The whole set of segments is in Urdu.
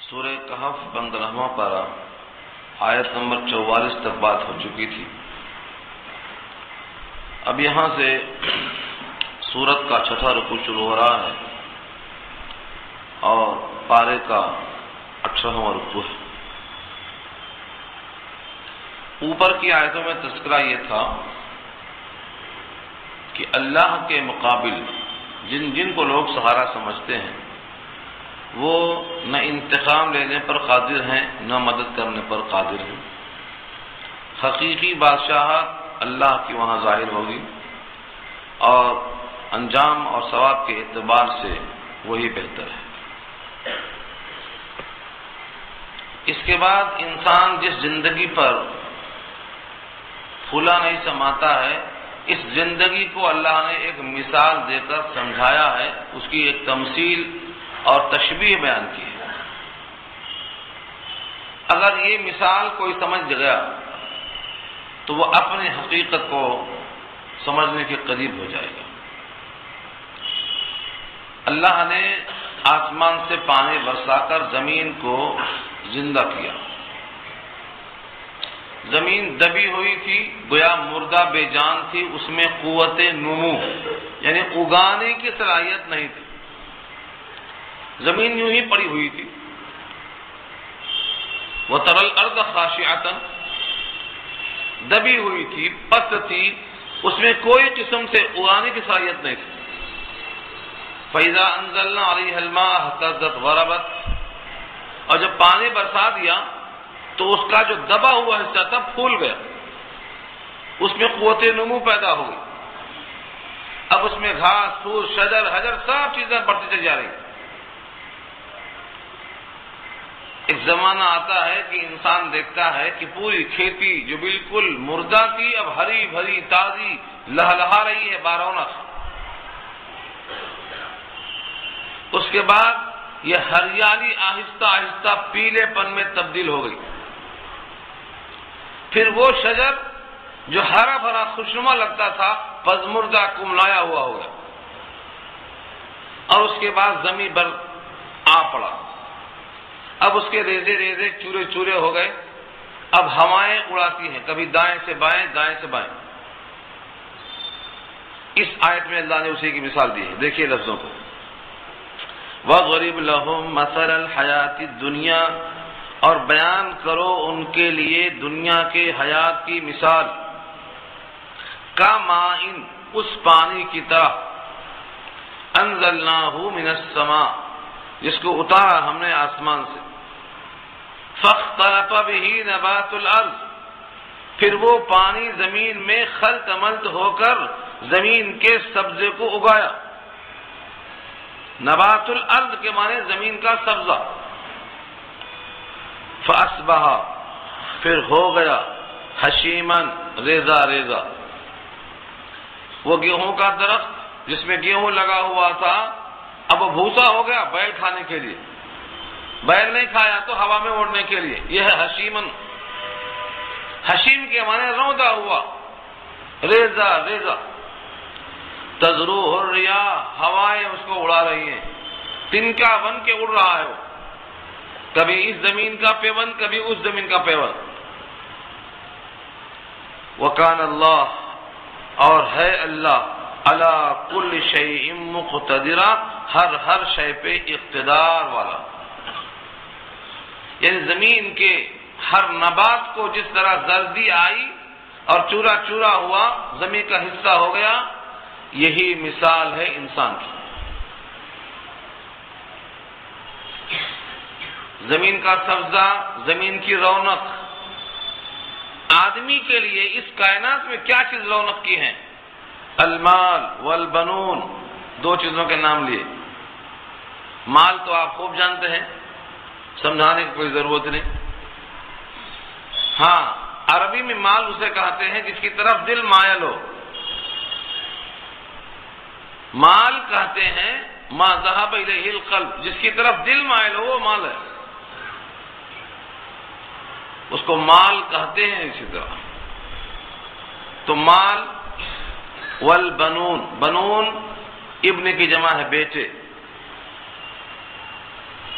سورہ کہف 15واں پارہ آیت نمبر 44 تک بات ہو چکی تھی۔ اب یہاں سے سورت کا چھٹا رکوع شروع ہو رہا ہے اور پارے کا 18واں رکوع ہے۔ اوپر کی آیتوں میں تذکرہ یہ تھا کہ اللہ کے مقابل جن جن کو لوگ سہارا سمجھتے ہیں وہ نہ انتقام لینے پر قادر ہیں نہ مدد کرنے پر قادر ہیں۔ حقیقی بادشاہت اللہ کی وہاں ظاہر ہوگی اور انجام اور ثواب کے اعتبار سے وہی بہتر ہے۔ اس کے بعد انسان جس زندگی پر پھولا نہیں سماتا ہے، اس زندگی کو اللہ نے ایک مثال دے کر سمجھایا ہے، اس کی ایک تمثیل اور تشبیہ بیان کی ہے۔ اگر یہ مثال کوئی سمجھ گیا تو وہ اپنی حقیقت کو سمجھنے کے قریب ہو جائے گا۔ اللہ نے آسمان سے پانی برسا کر زمین کو زندہ کیا۔ زمین دبی ہوئی تھی، گویا مردہ بے جان تھی، اس میں قوت نمو یعنی اگانے کی صلاحیت نہیں تھی، زمین یوں ہی پڑی ہوئی تھی۔ وَتَرَى الْأَرْضَ خَاشِعَةً، دبی ہوئی تھی، پست تھی، اس میں کوئی قسم سے اگانے کی صلاحیت نہیں تھی۔ فَإِذَا أَنزَلْنَا عَلَيْهَا الْمَاءَ اهْتَزَّتْ وَرَبَتْ، اور جب پانی برسا دیا تو اس کا جو دبا ہوا حصہ تھا پھول گیا، اس میں قوت نمو پیدا ہو گئی۔ اب اس میں گھاس پھوس شجر حجر سب چیزیں بڑھتی چلی جا رہی۔ ایک زمانہ آتا ہے کہ انسان دیکھتا ہے کہ پوری کھیتی جو بالکل مردہ تھی اب ہری بھری تازی لہلہا رہی ہے بارونق۔ اس کے بعد یہ ہریالی آہستہ آہستہ پیلے پن میں تبدیل ہو گئی۔ پھر وہ شجر جو ہرا بھرا خوشنما لگتا تھا پزمردہ کملایا ہوا ہو گیا، اور اس کے بعد زمین پر آ پڑا۔ اب اس کے ریزے ریزے چورے چورے ہو گئے، اب ہوائیں اڑاتی ہیں، کبھی دائیں سے بائیں دائیں سے بائیں۔ اس آیت میں اللہ نے اسی کی مثال دی ہے، دیکھیے لفظوں کو۔ وَضْرِبْ لَهُمْ مَثَلَ الْحَيَاةِ الدُّنْيَا، اور بیان کرو ان کے لیے دنیا کے حیات کی مثال۔ کَمَاءٍ، اس پانی کی طرح، أَنزَلْنَاهُ مِنَ السَّمَاءِ، جس کو اتارا ہم نے آسمان سے۔ فَاخْتَلَطَ بِهِ نَبَاتُ الْأَرْضِ، پھر وہ پانی زمین میں خلط ملط ہو کر زمین کے سبزے کو اگایا۔ نبات الارض کے معنی زمین کا سبزہ۔ فَأَصْبَحَ، پھر ہو گیا حشیماً، ریزہ ریزہ۔ وہ گیہوں کا درخت جس میں گیہوں لگا ہوا تھا اب وہ بھوسا ہو گیا بیل کھانے کے لیے، بیل نہیں کھایا تو ہوا میں اڑنے کے لیے، یہ ہے حشیماً۔ حشیم کے معنی روندا ہوا، ریزہ ریزہ۔ تزروہ الریاح، ہوائیں اس کو اڑا رہی ہیں، تنکا بن کے اڑ رہا ہے وہ، کبھی اس زمین کا پیون کبھی اس زمین کا پیون۔ وکان اللہ، اور ہے اللہ، علی کل شیء مقتدرا، ہر شے پہ اقتدار والا۔ یعنی زمین کے ہر نبات کو جس طرح زردی آئی اور چورا چورا ہوا، زمین کا حصہ ہو گیا، یہی مثال ہے انسان کی۔ زمین کا سبزہ، زمین کی رونق۔ آدمی کے لیے اس کائنات میں کیا چیز رونق کی ہے؟ المال والبنون، دو چیزوں کے نام لیے۔ مال تو آپ خوب جانتے ہیں، سمجھانے کی کوئی ضرورت نہیں۔ ہاں، عربی میں مال اسے کہتے ہیں جس کی طرف دل مائل ہو۔ مال کہتے ہیں ما ذهب الیہ القلب، جس کی طرف دل مائل ہو وہ مال ہے، اس کو مال کہتے ہیں۔ اسی طرح تو مال والبنون، بنون ابن کی جمع ہے بیٹے،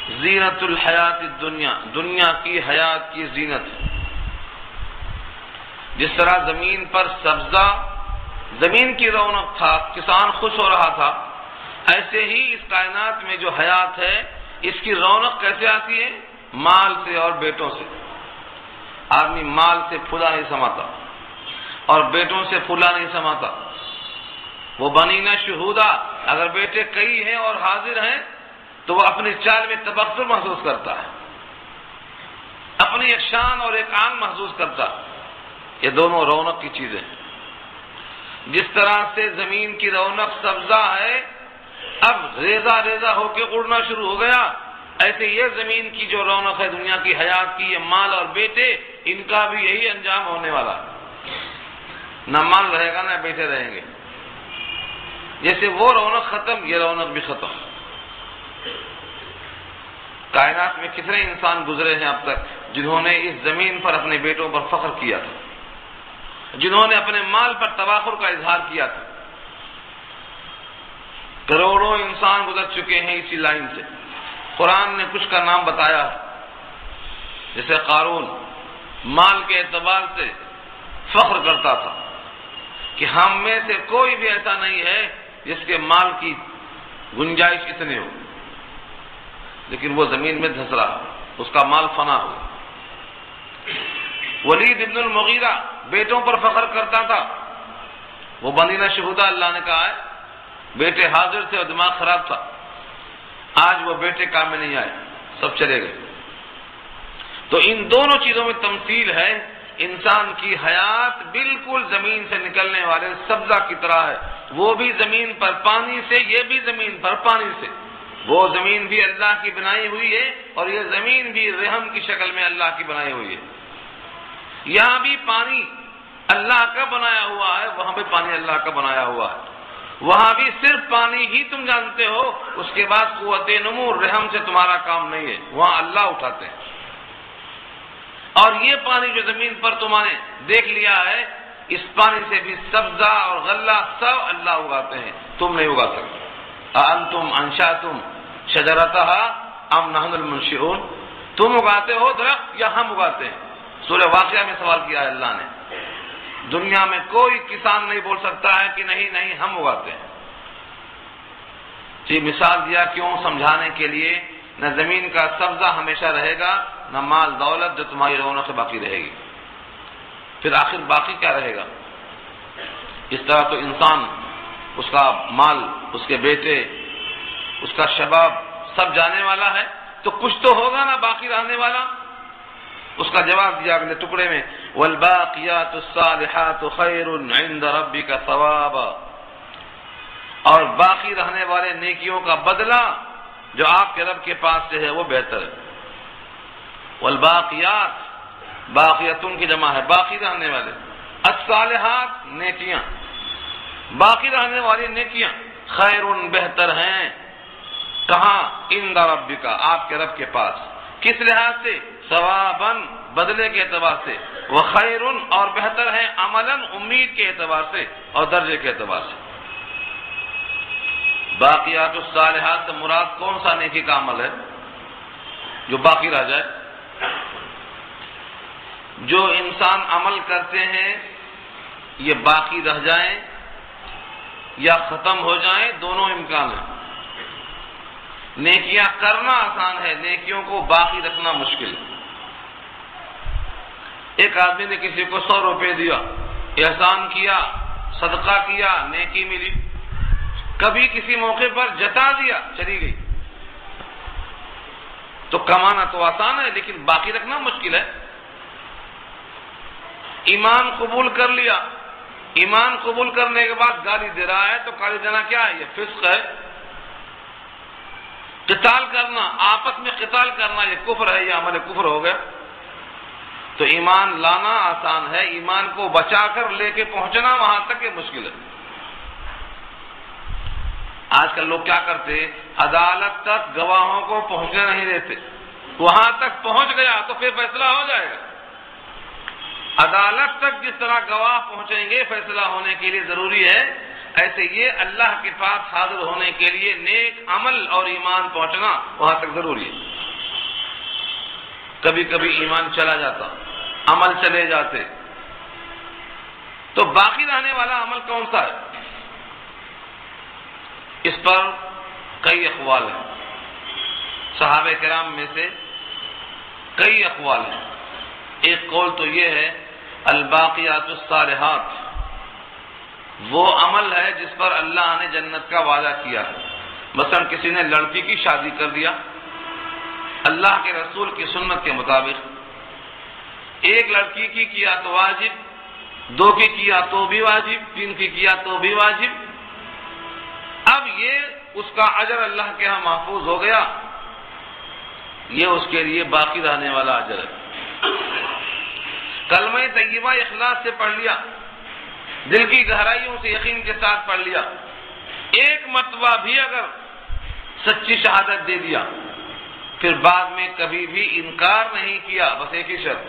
زینت الحیات الدنیا، دنیا کی حیات کی زینت ہے۔ جس طرح زمین پر سبزہ، زمین کی رونق تھا، کسان خوش ہو رہا تھا، ایسے ہی اس کائنات میں جو حیات ہے اس کی رونق کیسے آتی ہے؟ مال سے اور بیٹوں سے۔ آدمی مال سے پھولا نہیں سماتا اور بیٹوں سے پھولا نہیں سماتا۔ وہ بنینا شہودا، اگر بیٹے کئی ہیں اور حاضر ہیں تو وہ اپنی چال میں تبختر محسوس کرتا ہے، اپنی ایک شان اور ایک آن محسوس کرتا۔ یہ دونوں رونق کی چیزیں ہیں۔ جس طرح سے زمین کی رونق سبزہ ہے، اب ریزہ ریزہ ہو کے اڑنا شروع ہو گیا، ایسے یہ زمین کی جو رونق ہے دنیا کی حیات کی، یہ مال اور بیٹے، ان کا بھی یہی انجام ہونے والا ہے۔ نہ مال رہے گا نہ بیٹے رہیں گے۔ جیسے وہ رونق ختم، یہ رونق بھی ختم۔ کائنات میں کتنے انسان گزرے ہیں اب تک جنہوں نے اس زمین پر اپنے بیٹوں پر فخر کیا تھا، جنہوں نے اپنے مال پر تباخر کا اظہار کیا تھا۔ کروڑوں انسان گزر چکے ہیں اسی لائن سے۔ قرآن نے کچھ کا نام بتایا ہے، جیسے قارون مال کے اعتبار سے فخر کرتا تھا کہ ہم میں سے کوئی بھی ایسا نہیں ہے جس کے مال کی گنجائش اتنی ہو، لیکن وہ زمین میں دھس رہا، اس کا مال فنا ہو۔ ولید ابن المغیرہ بیٹوں پر فخر کرتا تھا، وہ بنینا شہودا اللہ نے کہا ہے، بیٹے حاضر تھے اور دماغ خراب تھا۔ آج وہ بیٹے کام میں نہیں آئے، سب چلے گئے۔ تو ان دونوں چیزوں میں تمثیل ہے، انسان کی حیات بالکل زمین سے نکلنے والے سبزہ کی طرح ہے، وہ بھی زمین پر پانی سے، یہ بھی زمین پر پانی سے۔ وہ زمین بھی اللہ کی بنائی ہوئی ہے اور یہ زمین بھی رحم کی شکل میں اللہ کی بنائی ہوئی ہے۔ یہاں بھی پانی اللہ کا بنایا ہوا ہے، وہاں بھی پانی اللہ کا بنایا ہوا ہے۔ وہاں بھی صرف پانی ہی تم جانتے ہو، اس کے بعد قوت نمو رحم سے تمہارا کام نہیں ہے، وہاں اللہ اٹھاتے ہیں۔ اور یہ پانی جو زمین پر تمہارے دیکھ لیا ہے، اس پانی سے بھی سبزہ اور غلہ سب اللہ اگاتے ہیں، تم نہیں اگا سکتے۔ اَأَنتُمْ أَنشَأْتُمْ شَجَرَتَهَا أَمْ نَحْنُ الْمُنشِئُونَ، تم اگاتے ہو درخت یا ہم اگاتے ہیں؟ سورہ واقعہ میں سوال کیا ہے اللہ نے۔ دنیا میں کوئی کسان نہیں بول سکتا ہے کہ نہیں نہیں ہم اگاتے ہیں۔ یہ مثال دیا کیوں؟ سمجھانے کے لیے نہ زمین کا سبزہ ہمیشہ رہے گا، نہ مال دولت جو تمہاری رونق باقی رہے گی۔ پھر آخر باقی کیا رہے گا؟ اس طرح تو انسان، اس کا مال، اس کے بیٹے، اس کا شباب سب جانے والا ہے، تو کچھ تو ہوگا نا باقی رہنے والا۔ اس کا جواب دیا اگلے ٹکڑے میں، والباقیات الصالحات خیر عند ربک ثوابا، اور باقی رہنے والے نیکیوں کا بدلہ جو آپ کے رب کے پاس سے ہے وہ بہتر ہے۔ والباقیات، باقیتن کی جمع ہے، باقی رہنے والے، الصالحات نیکیاں، باقی رہنے والی نیکیاں، خیر بہتر ہیں، کہاں؟ عند ربک، آپ کے رب کے پاس۔ کس لحاظ سے؟ ثواباً، بدلے کے اعتبار سے، وخیر، اور بہتر ہے عملاً، امید کے اعتبار سے اور درجے کے اعتبار سے۔ باقیات الصالحات سے مراد کون سا نیکی کا عمل ہے جو باقی رہ جائے؟ جو انسان عمل کرتے ہیں یہ باقی رہ جائیں یا ختم ہو جائیں، دونوں امکان ہیں۔ نیکیاں کرنا آسان ہے، نیکیوں کو باقی رکھنا مشکل ہے۔ ایک آدمی نے کسی کو 100 روپے دیا، احسان کیا، صدقہ کیا، نیکی ملی۔ کبھی کسی موقع پر جتا دیا، چلی گئی۔ تو کمانا تو آسان ہے لیکن باقی رکھنا مشکل ہے۔ ایمان قبول کر لیا، ایمان قبول کرنے کے بعد گالی دے رہا ہے تو گالی دینا کیا ہے؟ یہ فسق ہے۔ قتال کرنا، آپس میں قتال کرنا، یہ کفر ہے، یہ عمل کفر ہو گیا۔ تو ایمان لانا آسان ہے، ایمان کو بچا کر لے کے پہنچنا وہاں تک یہ مشکل ہے۔ آج کل لوگ کیا کرتے؟ عدالت تک گواہوں کو پہنچنے نہیں دیتے، وہاں تک پہنچ گیا تو پھر فیصلہ ہو جائے گا۔ عدالت تک جس طرح گواہ پہنچیں گے فیصلہ ہونے کے لیے ضروری ہے، ایسے یہ اللہ کے پاس حاضر ہونے کے لیے نیک عمل اور ایمان پہنچنا وہاں تک ضروری ہے۔ کبھی کبھی ایمان چلا جاتا، عمل چلے جاتے، تو باقی رہنے والا عمل کون سا ہے؟ اس پر کئی اقوال ہیں، صحابہ کرام میں سے کئی اقوال ہیں۔ ایک قول تو یہ ہے الباقیات الصالحات وہ عمل ہے جس پر اللہ نے جنت کا وعدہ کیا ہے۔ مثلا کسی نے لڑکی کی شادی کر دیا اللہ کے رسول کی سنت کے مطابق، ایک لڑکی کی کیا تو واجب، دو کی کیا تو بھی واجب، تین کی کیا تو بھی واجب۔ اب یہ اس کا اجر اللہ کے ہاں محفوظ ہو گیا، یہ اس کے لیے باقی رہنے والا اجر ہے۔ کلمہ طیبہ اخلاص سے پڑھ لیا، دل کی گہرائیوں سے یقین کے ساتھ پڑھ لیا، ایک مرتبہ بھی اگر سچی شہادت دے دیا، پھر بعد میں کبھی بھی انکار نہیں کیا، بس ایک ہی شرط،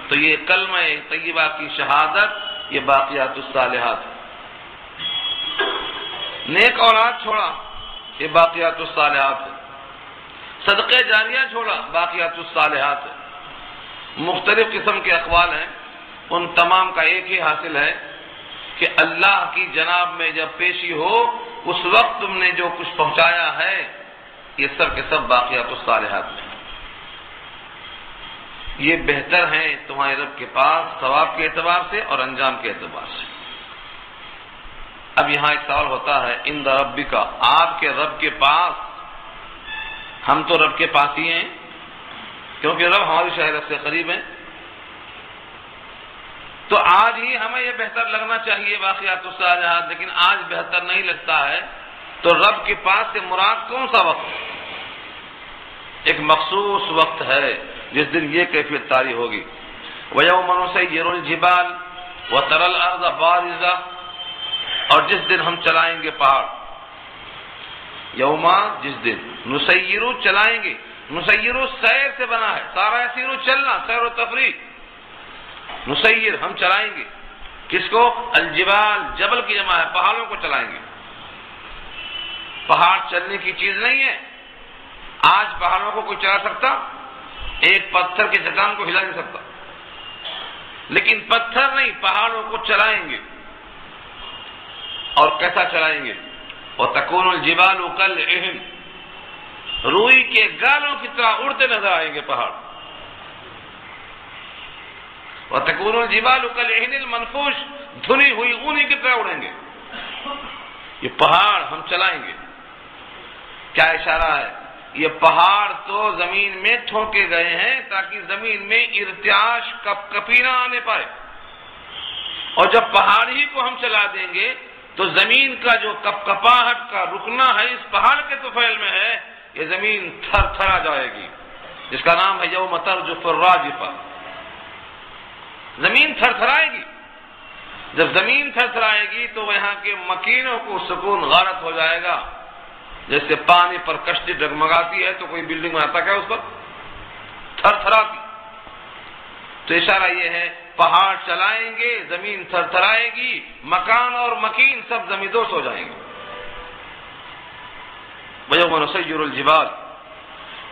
تو یہ کلمہ طیبہ کی شہادت، یہ باقیات الصالحات ہے۔ نیک اولاد چھوڑا، یہ باقیات الصالحات ہے۔ صدقہ جاریہ چھوڑا، باقیات الصالحات ہے۔ مختلف قسم کے اقوال ہیں، ان تمام کا ایک ہی حاصل ہے کہ اللہ کی جناب میں جب پیشی ہو اس وقت تم نے جو کچھ پہنچایا ہے یہ سب کے سب باقیات الصالحات ہیں۔ یہ بہتر ہیں تمہارے رب کے پاس ثواب کے اعتبار سے اور انجام کے اعتبار سے۔ اب یہاں ایک سوال ہوتا ہے عند ربک، آپ کے رب کے پاس، ہم تو رب کے پاس ہی ہیں کیونکہ رب ہماری شہرت سے قریب ہیں، تو آج ہی ہمیں یہ بہتر لگنا چاہیے باقیات الصالحات، لیکن آج بہتر نہیں لگتا ہے، تو رب کے پاس سے مراد کون سا وقت ہے؟ ایک مخصوص وقت ہے جس دن یہ کیفیت طاری ہوگی۔ وَيَوْمَ نُسَيِّرُ الْجِبَالَ وَتَرَى الْأَرْضَ بَارِزَةً، اور جس دن ہم چلائیں گے پہاڑ، یوما جس دن، نسیرو چلائیں گے، نسیرو سیر سے بنا ہے، سارا یسیرو چلنا، سیر و تفریح، نسیر ہم چلائیں گے، کس کو؟ الجبال، جبل کی جمع ہے، پہاڑوں کو چلائیں گے۔ پہاڑ چلنے کی چیز نہیں ہے، آج پہاڑوں کو کوئی چلا سکتا؟ ایک پتھر کی چٹان کو ہلا نہیں سکتا، لیکن پتھر نہیں، پہاڑوں کو چلائیں گے۔ اور کیسا چلائیں گے؟ وَتَكُونُ الْجِبَالُ كَالْعِهْنِ، روئی کے گالوں کی طرح اڑتے نظر آئیں گے پہاڑ۔ وَتَكُونُ الْجِبَالُ كَالْعِهْنِ الْمَنْفُوشِ، دھلی ہوئی اونی کی طرح اڑیں گے۔ یہ پہاڑ ہم چلائیں گے، کیا اشارہ ہے؟ یہ پہاڑ تو زمین میں ٹھوکے گئے ہیں تاکہ زمین میں ارتعاش کپی نہ آنے پائے، اور جب پہاڑ ہی کو ہم چلا دیں گے تو زمین کا جو کپاہٹ کا رکنا ہے اس پہاڑ کے طفیل میں ہے، یہ زمین تھر تھرا جائے گی، جس کا نام ہے یوم ترجف الراجفہ۔ زمین تھر تھرائے گی، جب زمین تھر تھرائے گی تو یہاں کے مکینوں کو سکون غارت ہو جائے گا، جیسے پانی پر کشتی ڈگمگاتی ہے تو کوئی بلڈنگ بناتا کیا اس پر؟ تھر تھراتی۔ تو اشارہ یہ ہے پہاڑ چلائیں گے، زمین تھر تھرائے گی، مکان اور مکین سب زمیندوز ہو جائیں گے۔ وَيَوْمَ نُسَيِّرُ الْجِبَالَ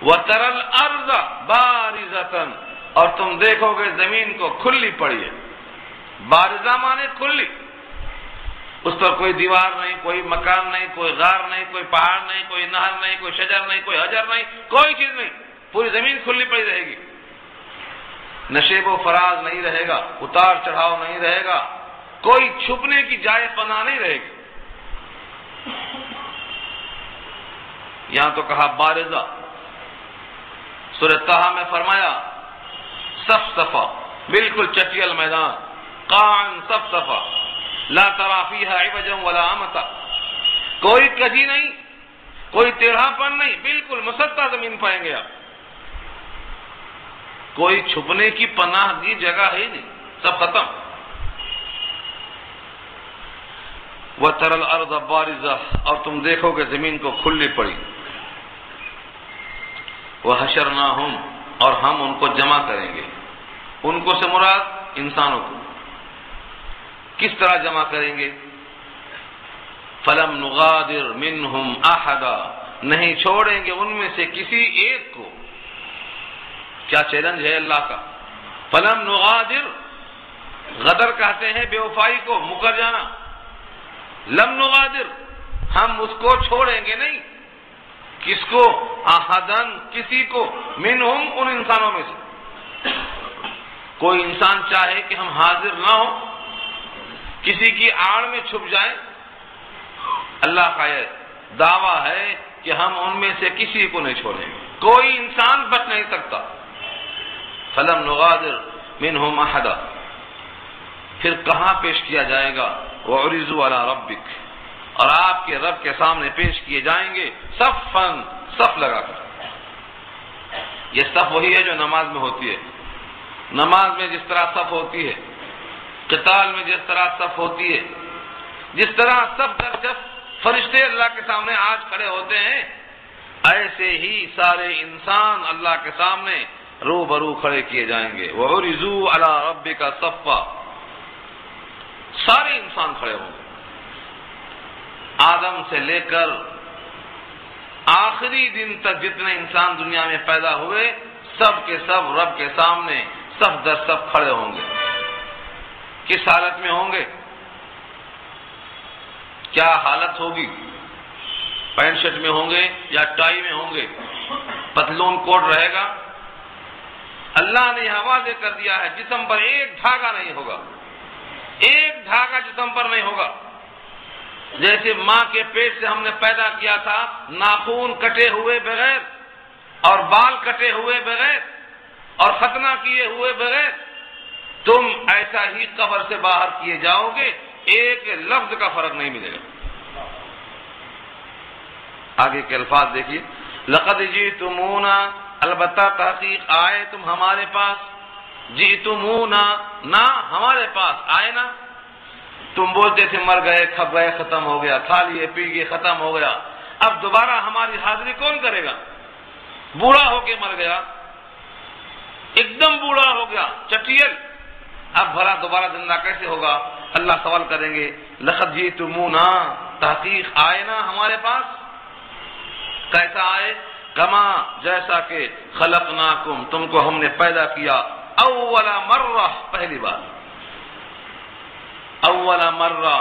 وَتَرَى الْأَرْضَ بَارِزَةً، اور تم دیکھو گے زمین کو کھلی پڑی ہے، بارزہ مانے کھلی، اس پر کوئی دیوار نہیں، کوئی مکان نہیں، کوئی غار نہیں، کوئی پہاڑ نہیں، کوئی نہر نہیں، کوئی شجر نہیں، کوئی حجر نہیں، کوئی چیز نہیں، پوری زمین کھلی پڑی رہے گی، نشیب و فراز نہیں رہے گا، اتار چڑھاؤ نہیں رہے گا، کوئی چھپنے کی جائے پناہ نہیں رہے گی۔ یہاں تو کہا بارزہ، سورہ طٰہٰ میں فرمایا صف صفا، بالکل چٹیل میدان، قاعًا صف صفا، لا تری فیہا عوجا ولا امتا، کوئی کجی نہیں، کوئی ٹیڑھا پن نہیں، بالکل مسطح زمین پائیں گے آپ، کوئی چھپنے کی پناہ دی جگہ ہے نہیں، سب ختم۔ وَتَرَى الْأَرْضَ بَارِزَةً، اور تم دیکھو کہ زمین کو کھلی پڑی۔ وَحَشَرْنَاهُمْ، اور ہم ان کو جمع کریں گے، ان کو سے مراد انسانوں کو، کس طرح جمع کریں گے؟ فَلَمْ نُغَادِرْ مِنْهُمْ أَحَدًا، نہیں چھوڑیں گے ان میں سے کسی ایک کو، کیا چیلنج ہے اللہ کا. فلم نغادر، غدر کہتے ہیں بے وفائی کو، مکر جانا. لم نغادر، ہم اس کو چھوڑیں گے نہیں. کس کو؟ احدن، کسی کو، منہم، ان انسانوں میں سے. کوئی انسان چاہے کہ ہم حاضر نہ ہوں، کسی کی آڑ میں چھپ جائیں، اللہ کا یہ دعویٰ ہے کہ ہم ان میں سے کسی کو نہیں چھوڑیں گے. کوئی انسان بچ نہیں سکتا. فلم نغادر منہم احدا. پھر کہاں پیش کیا جائے گا؟ وعرضوا علی ربک، اور آپ کے رب کے سامنے پیش کیے جائیں گے صفاً، صف لگا کر. یہ صف وہی ہے جو نماز میں ہوتی ہے. نماز میں جس طرح صف ہوتی ہے، قتال میں جس طرح صف ہوتی ہے، جس طرح صف در صف فرشتے اللہ کے سامنے آج کھڑے ہوتے ہیں، ایسے ہی سارے انسان اللہ کے سامنے روبرو کھڑے کیے جائیں گے. وعرضوا علی ربک صفا، سارے انسان کھڑے ہوں گے. آدم سے لے کر آخری دن تک جتنے انسان دنیا میں پیدا ہوئے، سب کے سب رب کے سامنے صف در صف کھڑے ہوں گے. کس حالت میں ہوں گے؟ کیا حالت ہوگی؟ پینٹ شرٹ میں ہوں گے یا ٹائی میں ہوں گے؟ پتلون کوٹ رہے گا؟ اللہ نے یہ واضح کر دیا ہے جسم پر ایک دھاگا نہیں ہوگا، ایک دھاگا جسم پر نہیں ہوگا. جیسے ماں کے پیٹ سے ہم نے پیدا کیا تھا، ناخون کٹے ہوئے بغیر اور بال کٹے ہوئے بغیر اور ختنہ کیے ہوئے بغیر، تم ایسا ہی قبر سے باہر کیے جاؤ گے، ایک لفظ کا فرق نہیں ملے گا. آگے کے الفاظ دیکھیے. لقد جئتمونا، البتہ تحقیق آئے تم ہمارے پاس. جئتمونا، نہ ہمارے پاس آئے نا. تم بولتے تھے مر گئے، کھپ گئے، ختم ہو گیا، کھا لیے پی گئے، ختم ہو گیا. اب دوبارہ ہماری حاضری کون کرے گا؟ بوڑھا ہو کے مر گیا، ایک دم بوڑھا ہو گیا، چٹیل، اب بھلا دوبارہ زندہ کیسے ہوگا؟ اللہ سوال کریں گے. لقد جئتمونا، تحقیق آئے نا ہمارے پاس. کیسا آئے؟ کما، جیسا کہ خلقناکم، تم کو ہم نے پیدا کیا اول مرہ، پہلی بار. اول مرہ،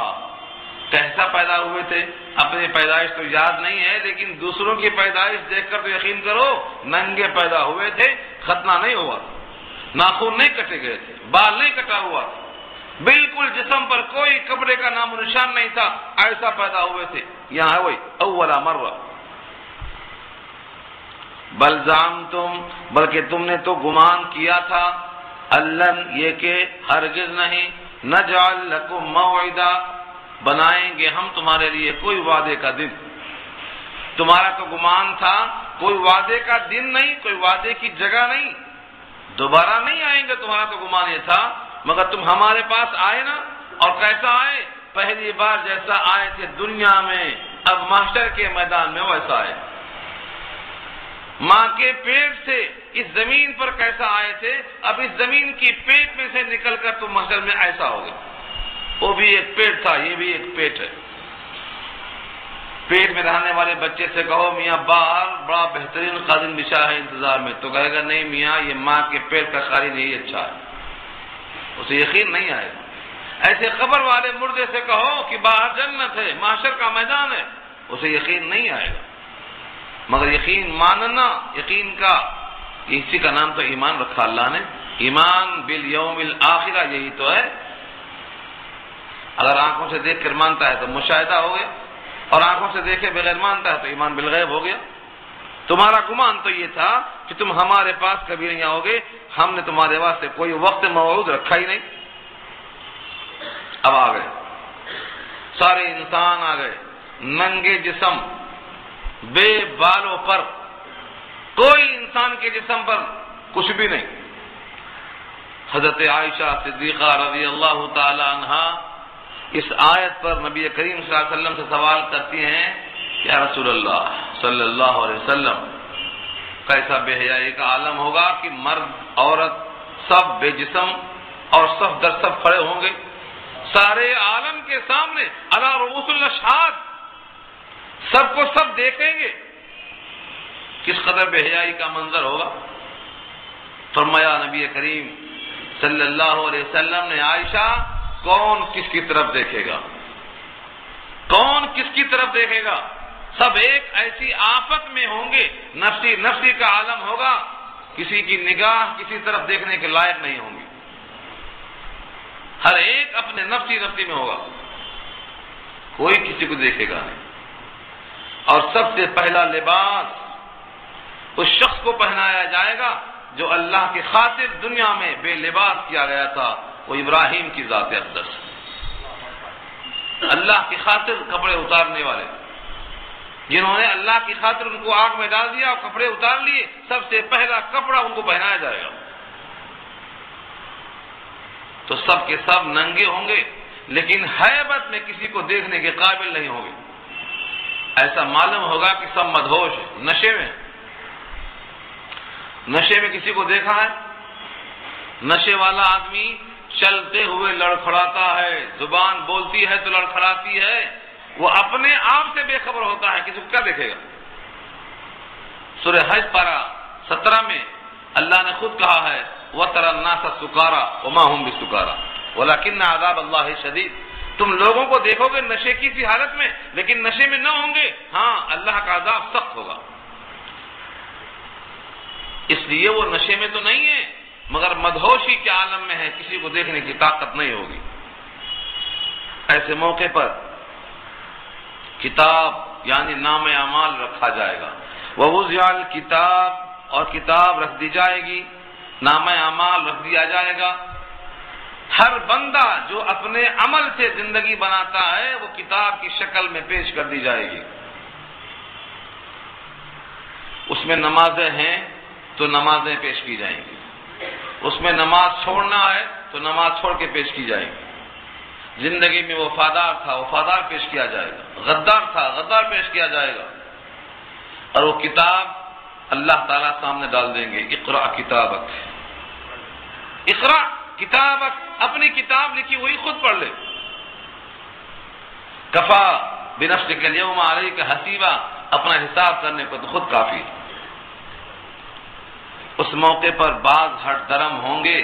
کیسا پیدا ہوئے تھے؟ اپنی پیدائش تو یاد نہیں ہے، لیکن دوسروں کی پیدائش دیکھ کر تو یقین کرو، ننگے پیدا ہوئے تھے، ختنہ نہیں ہوا، ناخون نہیں کٹے گئے تھے، بال نہیں کٹا ہوا تھا، بالکل جسم پر کوئی کپڑے کا نام و نشان نہیں تھا، ایسا پیدا ہوئے تھے. یہاں ہے وہی اول مرہ. بل زعمتم، بلکہ تم نے تو گمان کیا تھا، الن، یہ کہ ہرگز نہیں، نجعل لکم موعدا، بنائیں گے ہم تمہارے لیے کوئی وعدے کا دن. تمہارا تو گمان تھا کوئی وعدے کا دن نہیں، کوئی وعدے کی جگہ نہیں، دوبارہ نہیں آئیں گے، تمہارا تو گمان یہ تھا. مگر تم ہمارے پاس آئے نا، اور کیسا آئے؟ پہلی بار جیسا آئے تھے دنیا میں، اب محشر کے میدان میں ویسا آئے. ماں کے پیٹ سے اس زمین پر کیسا آئے تھے، اب اس زمین کی پیٹ میں سے نکل کر تم محشر میں ایسا ہو گئے. وہ بھی ایک پیٹ تھا، یہ بھی ایک پیٹ ہے. پیٹ میں رہنے والے بچے سے کہو میاں باہر بڑا بہترین قالین بچھا ہے انتظار میں، تو کہے گا نہیں میاں، یہ ماں کے پیٹ کا قالین یہی اچھا ہے. اسے یقین نہیں آئے گا. ایسے قبر والے مردے سے کہو کہ باہر جنت ہے، محشر کا میدان ہے، اسے یقین نہیں آئے گا. مگر یقین ماننا، یقین کا اسی کا نام تو ایمان رکھا اللہ نے. ایمان بالیوم الآخرہ، یہی تو ہے. اگر آنکھوں سے دیکھ کر مانتا ہے تو مشاہدہ ہو گیا، اور آنکھوں سے دیکھے بغیر مانتا ہے تو ایمان بالغیب ہو گیا. تمہارا گمان تو یہ تھا کہ تم ہمارے پاس کبھی نہیں آؤ گے، ہم نے تمہارے واسطے کوئی وقت موعود رکھا ہی نہیں. اب آ گئے، سارے انسان آ گئے، ننگے جسم، بے بالوں پر، کوئی انسان کے جسم پر کچھ بھی نہیں. حضرت عائشہ صدیقہ رضی اللہ تعالی عنہا اس آیت پر نبی کریم صلی اللہ علیہ وسلم سے سوال کرتی ہیں کہ یا رسول اللہ صلی اللہ علیہ وسلم، کیسا بے حیائی کا عالم ہوگا کہ مرد عورت سب بے جسم اور صف در صف کھڑے ہوں گے سارے عالم کے سامنے، علی رؤوس الاشہاد، سب کو سب دیکھیں گے. کس قدر بے حیائی کا منظر ہوگا. فرمایا نبی کریم صلی اللہ علیہ وسلم نے، عائشہ کون کس کی طرف دیکھے گا؟ کون کس کی طرف دیکھے گا؟ سب ایک ایسی آفت میں ہوں گے، نفسی نفسی کا عالم ہوگا، کسی کی نگاہ کسی طرف دیکھنے کے لائق نہیں ہوں گی، ہر ایک اپنے نفسی نفسی میں ہوگا، کوئی کسی کو دیکھے گا نہیں۔ اور سب سے پہلا لباس اس شخص کو پہنایا جائے گا جو اللہ کی خاطر دنیا میں بے لباس کیا گیا تھا، وہ ابراہیم کی ذات اقدس، اللہ کی خاطر کپڑے اتارنے والے، جنہوں نے اللہ کی خاطر ان کو آگ میں ڈال دیا اور کپڑے اتار لیے، سب سے پہلا کپڑا ان کو پہنایا جائے گا۔ تو سب کے سب ننگے ہوں گے، لیکن ہیبت میں کسی کو دیکھنے کے قابل نہیں ہوں گے، ایسا معلوم ہوگا کہ سب مدہوش ہیں، نشے میں۔ نشے میں کسی کو دیکھا ہے؟ نشے والا آدمی چلتے ہوئے لڑکھڑاتا ہے، زبان بولتی ہے تو لڑکھڑاتی ہے، وہ اپنے آپ سے بے خبر ہوتا ہے، کسی کو کیا دیکھے گا؟ سورہ حج پارہ 17 میں اللہ نے خود کہا ہے وَتَرَى النَّاسَ سُكَارَىٰ وَمَا هُمْ بِسُكَارَىٰ وَلَكِنَّ عَذَابَ اللَّهِ شَدِيدٌ۔ تم لوگوں کو دیکھو گے نشے کی سی حالت میں، لیکن نشے میں نہ ہوں گے، ہاں اللہ کا عذاب سخت ہوگا۔ اس لیے وہ نشے میں تو نہیں ہے، مگر مدہوشی کے عالم میں ہے، کسی کو دیکھنے کی طاقت نہیں ہوگی۔ ایسے موقع پر کتاب یعنی نام اعمال رکھا جائے گا، وَوُضِعَ الْكِتَابُ، اور کتاب رکھ دی جائے گی، نام اعمال رکھ دیا جائے گا۔ ہر بندہ جو اپنے عمل سے زندگی بناتا ہے وہ کتاب کی شکل میں پیش کر دی جائے گی۔ اس میں نمازیں ہیں تو نمازیں پیش کی جائیں گی، اس میں نماز چھوڑنا ہے تو نماز چھوڑ کے پیش کی جائے گی۔ زندگی میں وفادار تھا، وفادار پیش کیا جائے گا، غدار تھا، غدار پیش کیا جائے گا، اور وہ کتاب اللہ تعالیٰ سامنے ڈال دیں گے، اقرأ کتابک، اقرأ کتابک، اپنی کتاب لکھی ہوئی خود پڑھ لے، کفا بنفسک الیوم علیک حسیبا، اپنا حساب کرنے کو تو خود کافی ہے۔ اس موقع پر بعض ہٹ درم ہوں گے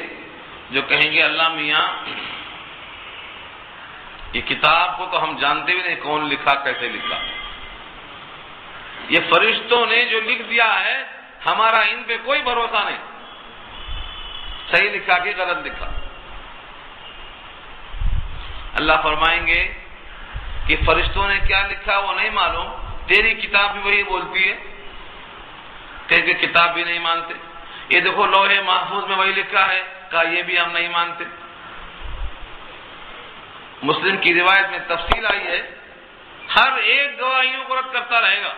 جو کہیں گے اللہ میاں یہ کتاب کو تو ہم جانتے بھی نہیں کون لکھا، کیسے لکھا، یہ فرشتوں نے جو لکھ دیا ہے ہمارا ان پہ کوئی بھروسہ نہیں، صحیح لکھا کہ غلط لکھا۔ اللہ فرمائیں گے کہ فرشتوں نے کیا لکھا وہ نہیں معلوم، تیری کتاب بھی وہی بولتی ہے، کہ کتاب بھی نہیں مانتے، یہ دیکھو لوح محفوظ میں وہی لکھا ہے، کہا یہ بھی ہم نہیں مانتے۔ مسلم کی روایت میں تفصیل آئی ہے، ہر ایک گواہیوں کو رد کرتا رہے گا۔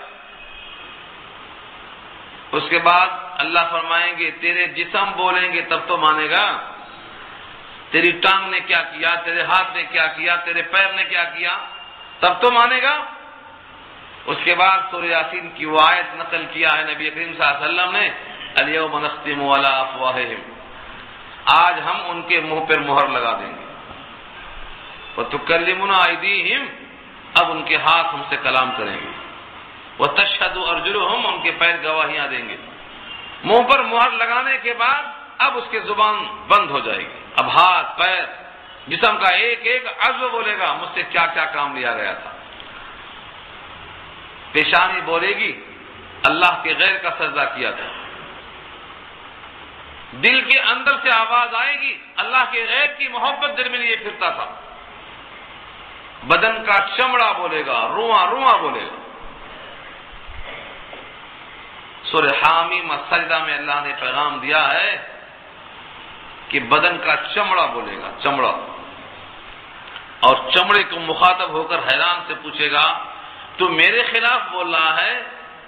اس کے بعد اللہ فرمائیں گے تیرے جسم بولیں گے تب تو مانے گا، تیری ٹانگ نے کیا کیا، تیرے ہاتھ نے کیا کیا، تیرے پیر نے کیا کیا، تب تو مانے گا۔ اس کے بعد سورہ یاسین کی وہ آیت نقل کیا ہے نبی کریم صلی اللہ علیہ وسلم نے، الیوم نختم علی افواہہم، آج ہم ان کے منہ پر مہر لگا دیں گے، وتکلمنا ایدیہم، اب ان کے ہاتھ ہم سے کلام کریں گے، وتشہد ارجلہم، ان کے پیر گواہیاں دیں گے۔ منہ پر مہر لگانے کے بعد اب اس کی زبان بند ہو جائے گی، اب ہاتھ پیر جسم کا ایک ایک عضو بولے گا مجھ سے کیا کیا کام لیا گیا تھا۔ پیشانی بولے گی اللہ کے غیر کا سجدہ کیا تھا، دل کے اندر سے آواز آئے گی اللہ کے غیر کی محبت دل میں لیے پھرتا تھا، بدن کا چمڑا بولے گا، رواں رواں بولے گا۔ سورہ حامیم السجدہ میں اللہ نے پیغام دیا ہے کہ بدن کا چمڑا بولے گا، چمڑا، اور چمڑے کو مخاطب ہو کر حیران سے پوچھے گا تو میرے خلاف بول رہا ہے،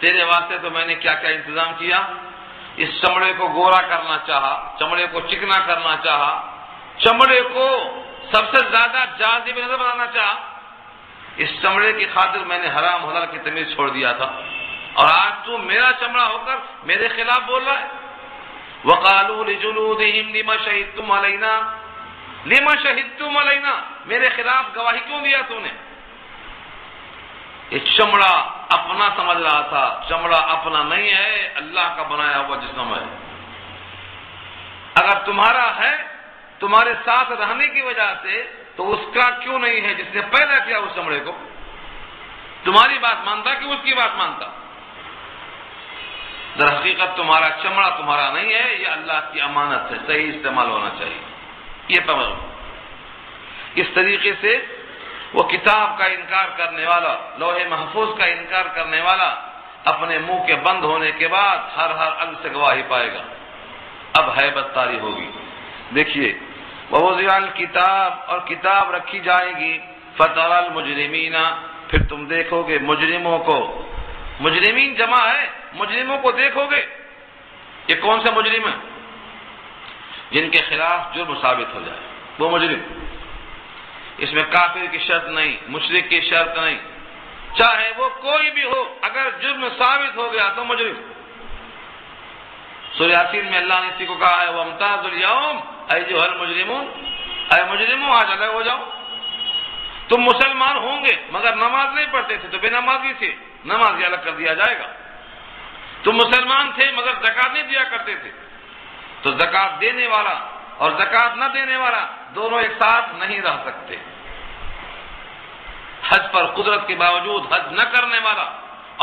تیرے واسطے تو میں نے کیا کیا انتظام کیا، اس چمڑے کو گورا کرنا چاہا، چمڑے کو چکنا کرنا چاہا، چمڑے کو سب سے زیادہ جاذب نظر بنانا چاہا، اس چمڑے کی خاطر میں نے حرام حلال کی تمیز چھوڑ دیا تھا، اور آج تو میرا چمڑا ہو کر میرے خلاف بول رہا ہے۔ وَقَالُوا لِجُلُودِهِمْ لِمَ شَهِدتُّمْ عَلَيْنَا، لِمَ شَهِدتُّمْ عَلَيْنَا، میرے خلاف گواہی کیوں دیا تو نے؟ یہ چمڑا اپنا سمجھ رہا تھا، چمڑا اپنا نہیں ہے، اللہ کا بنایا ہوا جسم ہے۔ تمہارا ہے تمہارے ساتھ رہنے کی وجہ سے، تو اس کا کیوں نہیں ہے جس نے پیدا کیا اس چمڑے کو؟ تمہاری بات مانتا کہ اس کی بات مانتا؟ در حقیقت تمہارا چمڑا تمہارا نہیں ہے، یہ اللہ کی امانت ہے، صحیح استعمال ہونا چاہیے۔ یہ پمر اس طریقے سے وہ کتاب کا انکار کرنے والا، لوح محفوظ کا انکار کرنے والا اپنے منہ کے بند ہونے کے بعد ہر عدل سے گواہی پائے گا۔ اب ہیبت طاری ہوگی۔ دیکھیے ووضع الکتاب، اور کتاب رکھی جائے گی، فترى المجرمین، پھر تم دیکھو گے مجرموں کو، مجرمین جمع ہے، مجرموں کو دیکھو گے۔ یہ کون سے مجرم ہیں؟ جن کے خلاف جرم ثابت ہو جائے وہ مجرم۔ اس میں کافر کی شرط نہیں، مشرک کی شرط نہیں، چاہے وہ کوئی بھی ہو، اگر جرم ثابت ہو گیا تو مجرم۔ سورہ یاسین میں اللہ نے اسی کو کہا ہے وَامْتَازُوا الْيَوْمَ أَيُّهَا الْمُجْرِمُونَ، اے مجرموں آج الگ ہو جاؤ۔ تم مسلمان ہوں گے مگر نماز نہیں پڑھتے تھے تو بے نمازی تھے، نمازی الگ کر دیا جائے گا۔ تم مسلمان تھے مگر زکات نہیں دیا کرتے تھے تو زکات دینے والا اور زکات نہ دینے والا دونوں ایک ساتھ نہیں رہ سکتے۔ حج پر قدرت کے باوجود حج نہ کرنے والا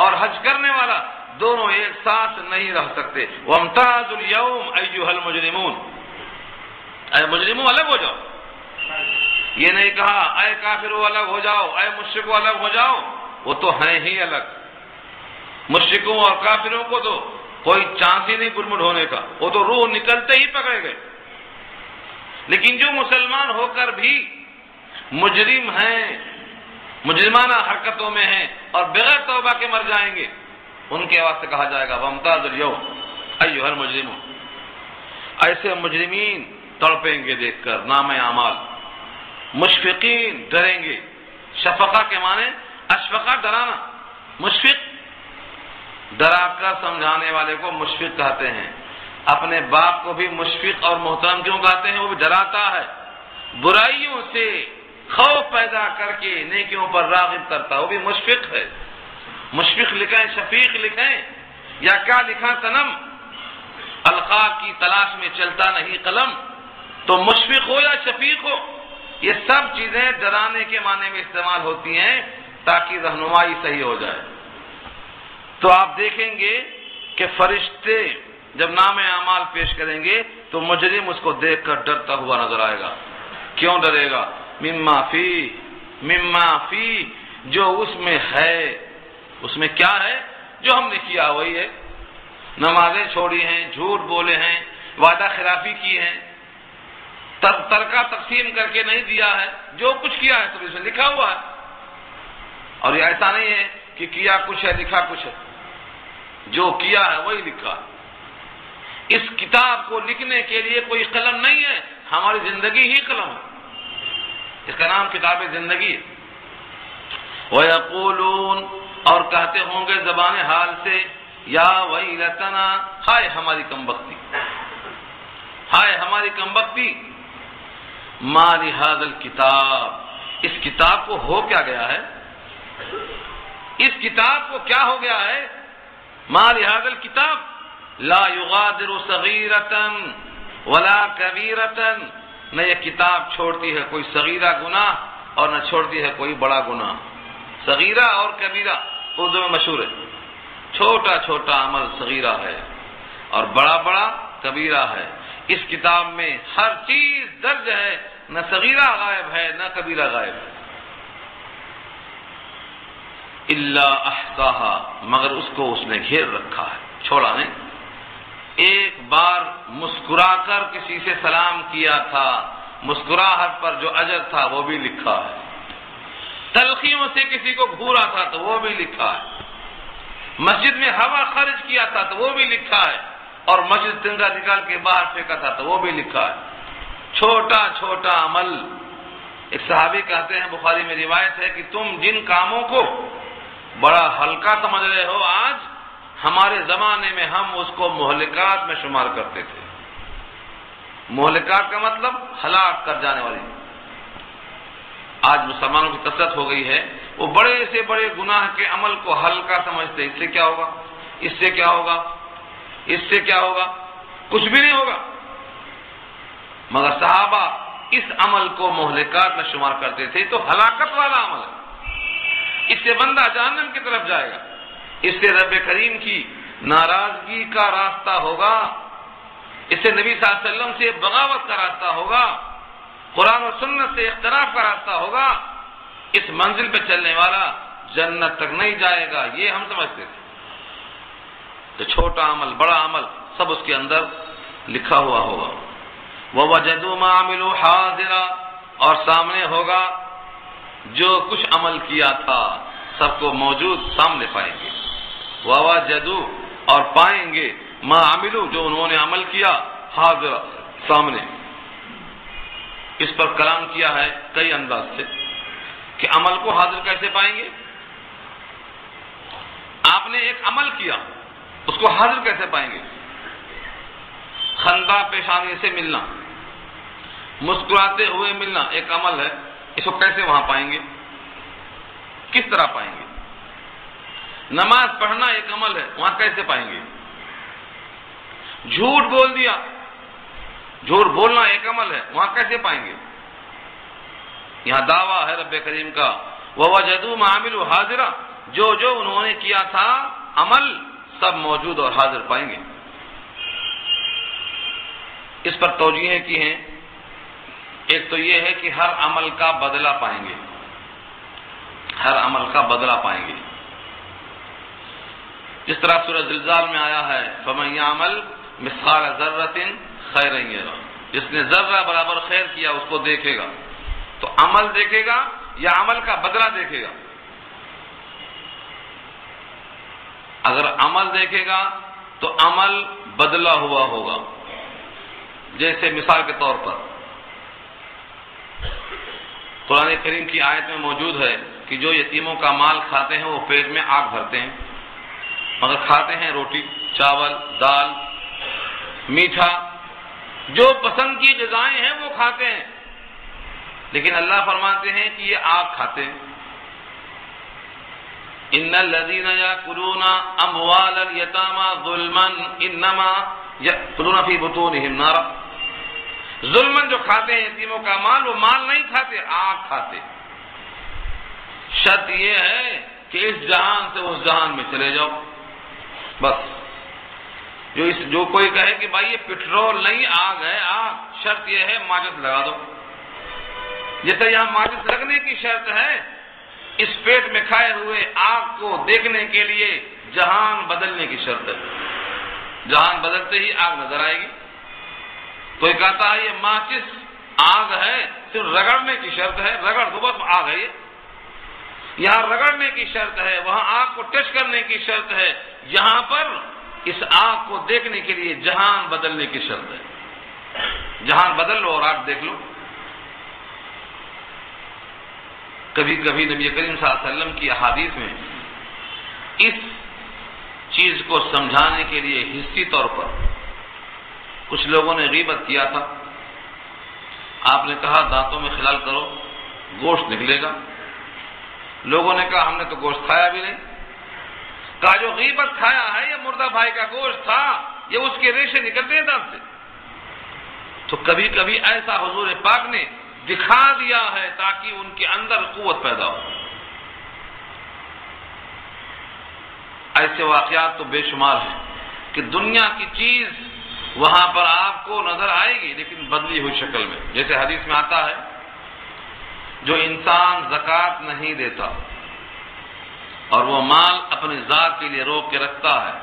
اور حج کرنے والا دونوں ایک ساتھ نہیں رہ سکتے۔ وَامْتَازُوا الْيَوْمَ أَيُّهَا الْمُجْرِمُونَ، اے مجرموں الگ ہو جاؤ۔ یہ نہیں کہا اے کافروں الگ ہو جاؤ، اے مشرکوں الگ ہو جاؤ، وہ تو ہیں ہی الگ۔ مشرکوں اور کافروں کو تو کوئی چانس ہی نہیں گرمٹ ہونے کا، وہ تو روح نکلتے ہی پکڑے گئے۔ لیکن جو مسلمان ہو کر بھی مجرم ہیں، مجرمانہ حرکتوں میں ہیں اور بغیر توبہ کے مر جائیں گے، ان کے واسطے کہا جائے گا وَامْتَازُوا الْيَوْمَ أَيُّهَا الْمُجْرِمُونَ۔ ایسے مجرمین تڑپیں گے دیکھ کر نام اعمال، مشفقین ڈریں گے۔ شفقہ کے معنی اشفقہ ڈرانا، مشفق ڈرا کر سمجھانے والے کو مشفق کہتے ہیں۔ اپنے باپ کو بھی مشفق اور محترم کیوں کہتے ہیں؟ وہ بھی ڈراتا ہے، برائیوں سے خوف پیدا کر کے نیکیوں پر راغب کرتا، وہ بھی مشفق ہے۔ مشفق لکھیں، شفیق لکھیں یا کیا لکھا صنم؟ القاب کی تلاش میں چلتا نہیں قلم، تو مشفق ہو یا شفیق ہو، یہ سب چیزیں ڈرانے کے معنی میں استعمال ہوتی ہیں تاکہ رہنمائی صحیح ہو جائے۔ تو آپ دیکھیں گے کہ فرشتے جب نام اعمال پیش کریں گے تو مجرم اس کو دیکھ کر ڈرتا ہوا نظر آئے گا۔ کیوں ڈرے گا؟ مما فی، جو اس میں ہے۔ اس میں کیا ہے؟ جو ہم نے کیا وہی ہے، نمازیں چھوڑی ہیں، جھوٹ بولے ہیں، وعدہ خلافی کی ہیں، ترکہ تقسیم کر کے نہیں دیا ہے، جو کچھ کیا ہے تو اس میں لکھا ہوا ہے۔ اور یہ ایسا نہیں ہے کہ کیا کچھ ہے لکھا کچھ ہے، جو کیا ہے وہی لکھا ہے۔ اس کتاب کو لکھنے کے لیے کوئی قلم نہیں ہے، ہماری زندگی ہی قلم ہے، اس کا نام کتاب زندگی ہے۔ وَيَقُولُونَ، اور کہتے ہوں گے زبان حال سے، یا ویلتنا، ہائے ہماری کمبختی، ہائے ہماری کمبختی، ما لہذا الکتاب، اس کتاب کو ہو کیا گیا ہے؟ اس کتاب کو کیا ہو گیا ہے؟ ما لہذا الکتاب لا یغادر صغیرۃ ولا کبیرۃ، نہ یہ کتاب چھوڑتی ہے کوئی صغیرہ گناہ اور نہ چھوڑتی ہے کوئی بڑا گناہ۔ صغیرہ اور کبیرہ اردو میں مشہور ہے، چھوٹا چھوٹا عمل صغیرہ ہے اور بڑا بڑا کبیرہ ہے۔ اس کتاب میں ہر چیز درج ہے، نہ صغیرہ غائب ہے نہ کبیرہ غائب ہے۔ الا احصاها، مگر اس کو اس نے گھیر رکھا ہے، چھوڑا نہیں۔ ایک بار مسکرا کر کسی سے سلام کیا تھا، مسکراہٹ پر جو اجر تھا وہ بھی لکھا ہے۔ تلخیوں سے کسی کو گھورا تھا تو وہ بھی لکھا ہے۔ مسجد میں ہوا خرچ کیا تھا تو وہ بھی لکھا ہے، اور مسجد تنگا نکال کے باہر پھینکا تھا تو وہ بھی لکھا ہے۔ چھوٹا چھوٹا عمل۔ ایک صحابی کہتے ہیں، بخاری میں روایت ہے کہ تم جن کاموں کو بڑا ہلکا سمجھ رہے ہو، آج ہمارے زمانے میں ہم اس کو مہلکات میں شمار کرتے تھے۔ مہلکات کا مطلب ہلاک کر جانے والی۔ آج مسلمانوں کی کثرت ہو گئی ہے، وہ بڑے سے بڑے گناہ کے عمل کو ہلکا سمجھتے، اس سے کیا ہوگا، اس سے کیا ہوگا، اس سے کیا ہوگا، کچھ بھی نہیں ہوگا۔ مگر صحابہ اس عمل کو مہلکات میں شمار کرتے تھے، تو ہلاکت والا عمل ہے، اس سے بندہ جہنم کی طرف جائے گا، اس سے رب کریم کی ناراضگی کا راستہ ہوگا، اس سے نبی صلی اللہ علیہ وسلم سے بغاوت کا راستہ ہوگا، قرآن و سنت سے اختلاف کا راستہ ہوگا۔ اس منزل پہ چلنے والا جنت تک نہیں جائے گا، یہ ہم سمجھتے تھے کہ چھوٹا عمل بڑا عمل سب اس کے اندر لکھا ہوا ہوگا۔ وَوَجَدُوا مَا عَمِلُوا حَاضِرًا، اور سامنے ہوگا جو کچھ عمل کیا تھا سب کو موجود سامنے پائیں گے۔ وَوَجَدُوا، اور پائیں گے، مَا عَمِلُوا، جو انہوں نے عمل کیا، حاضرًا، سامنے۔ اس پر کلام کیا ہے کئی انداز سے کہ عمل کو حاضر کیسے پائیں گے؟ آپ نے ایک عمل کیا، اس کو حاضر کیسے پائیں گے؟ خندہ پیشانی سے ملنا، مسکراتے ہوئے ملنا ایک عمل ہے، اس کو کیسے وہاں پائیں گے؟ کس طرح پائیں گے؟ نماز پڑھنا ایک عمل ہے، وہاں کیسے پائیں گے؟ جھوٹ بول دیا، جھوٹ بولنا ایک عمل ہے، وہاں کیسے پائیں گے؟ یہاں دعویٰ ہے رب کریم کا وَوَجَدُوا مَا عَمِلُوا حَاضِرًا، جو انہوں نے کیا تھا عمل سب موجود اور حاضر پائیں گے۔ اس پر توجیہیں کی ہیں، ایک تو یہ ہے کہ ہر عمل کا بدلہ پائیں گے، ہر عمل کا بدلہ پائیں گے، جس طرح سورہ زلزال میں آیا ہے فَمَن يَعْمَلْ مِثْقَالَ ذَرَّةٍ خَيْرًا يَرَهُ، جس نے ذرہ برابر خیر کیا اس کو دیکھے گا، تو عمل دیکھے گا یا عمل کا بدلہ دیکھے گا؟ اگر عمل دیکھے گا تو عمل بدلہ ہوا ہوگا، جیسے مثال کے طور پر قرآن کریم کی آیت میں موجود ہے کہ جو یتیموں کا مال کھاتے ہیں وہ پیٹ میں آگ بھرتے ہیں، مگر کھاتے ہیں روٹی، چاول، دال، میٹھا، جو پسند کی غذائیں ہیں وہ کھاتے ہیں، لیکن اللہ فرماتے ہیں کہ یہ آگ کھاتے ہیں۔ ان الذين ياكلون اموال اليتامى ظلما انما ياكلون في بطونهم نارا، ظلمن جو کھاتے ہیں یتیموں کا مال، وہ مال نہیں کھاتے، آگ کھاتے۔ شرط یہ ہے کہ اس جہان سے اس جہان میں چلے جاؤ، بس۔ جو کوئی کہے کہ بھائی یہ پٹرول نہیں آگ ہے، آگ، شرط یہ ہے ماچس لگا دو۔ جیسے یہاں ماچس لگنے کی شرط ہے، اس پیٹ میں کھائے ہوئے آگ کو دیکھنے کے لیے جہان بدلنے کی شرط ہے، جہان بدلتے ہی آگ نظر آئے گی۔ کوئی کہتا ہے یہ ماچس آگ ہے، صرف رگڑنے کی شرط ہے، رگڑ دو بس آگ ہے، یہ یہاں رگڑنے کی شرط ہے، وہاں آگ کو ٹچ کرنے کی شرط ہے، یہاں پر اس آگ کو دیکھنے کے لیے جہان بدلنے کی شرط ہے۔ جہان بدل لو اور آگ دیکھ لو۔ کبھی کبھی نبی کریم صلی اللہ علیہ وسلم کی احادیث میں اس چیز کو سمجھانے کے لیے حصی طور پر کچھ لوگوں نے غیبت کیا تھا، آپ نے کہا دانتوں میں خلال کرو گوشت نکلے گا، لوگوں نے کہا ہم نے تو گوشت کھایا بھی نہیں، کہا جو غیبت کھایا ہے یہ مردہ بھائی کا گوشت تھا، یہ اس کے ریشے نکلتے ہیں دانت سے۔ تو کبھی کبھی ایسا حضور پاک نے دکھا دیا ہے تاکہ ان کے اندر قوت پیدا ہو۔ ایسے واقعات تو بے شمار ہیں کہ دنیا کی چیز وہاں پر آپ کو نظر آئے گی لیکن بدلی ہوئی شکل میں، جیسے حدیث میں آتا ہے جو انسان زکوٰۃ نہیں دیتا اور وہ مال اپنی ذات کے لیے روک کے رکھتا ہے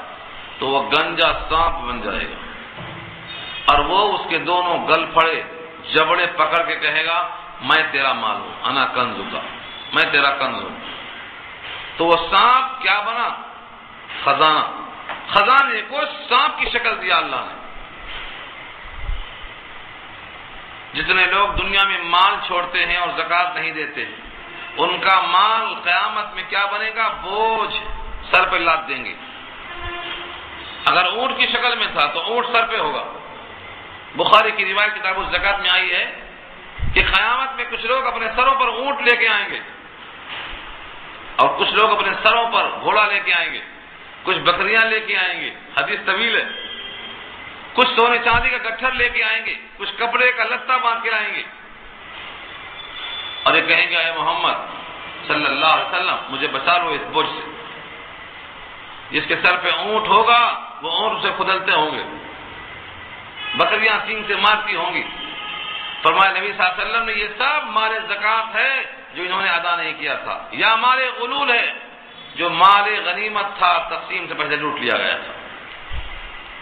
تو وہ گنجا سانپ بن جائے گا، اور وہ اس کے دونوں گل پھڑے جبڑے پکڑ کے کہے گا میں تیرا مال ہوں، انا کنز کا، میں تیرا کنز ہوں۔ تو وہ سانپ کیا بنا؟ خزانہ، خزانے کو سانپ کی شکل دیا اللہ نے۔ جتنے لوگ دنیا میں مال چھوڑتے ہیں اور زکوٰۃ نہیں دیتے ہیں، ان کا مال قیامت میں کیا بنے گا؟ بوجھ سر پہ لاد دیں گے۔ اگر اونٹ کی شکل میں تھا تو اونٹ سر پہ ہوگا۔ بخاری کی روایت کتاب الزکوٰۃ میں آئی ہے کہ قیامت میں کچھ لوگ اپنے سروں پر اونٹ لے کے آئیں گے اور کچھ لوگ اپنے سروں پر گھوڑا لے کے آئیں گے، کچھ بکریاں لے کے آئیں گے، حدیث طویل ہے۔ کچھ سونے چاندی کا گٹھر لے کے آئیں گے، کچھ کپڑے کا لتا باندھ کے لائیں گے، اور یہ کہیں گے اے محمد صلی اللہ علیہ وسلم مجھے بچا لو اس بوجھ سے۔ جس کے سر پہ اونٹ ہوگا وہ اونٹ اسے کھدلتے ہوں گے، بکریاں سینگ سے مارتی ہوں گی۔ فرمایا نبی صلی اللہ علیہ وسلم نے یہ سب مال زکوٰۃ ہے جو انہوں نے ادا نہیں کیا تھا، یا مال غلول ہے جو مال غنیمت تھا تقسیم سے پہلے لوٹ لیا گیا تھا۔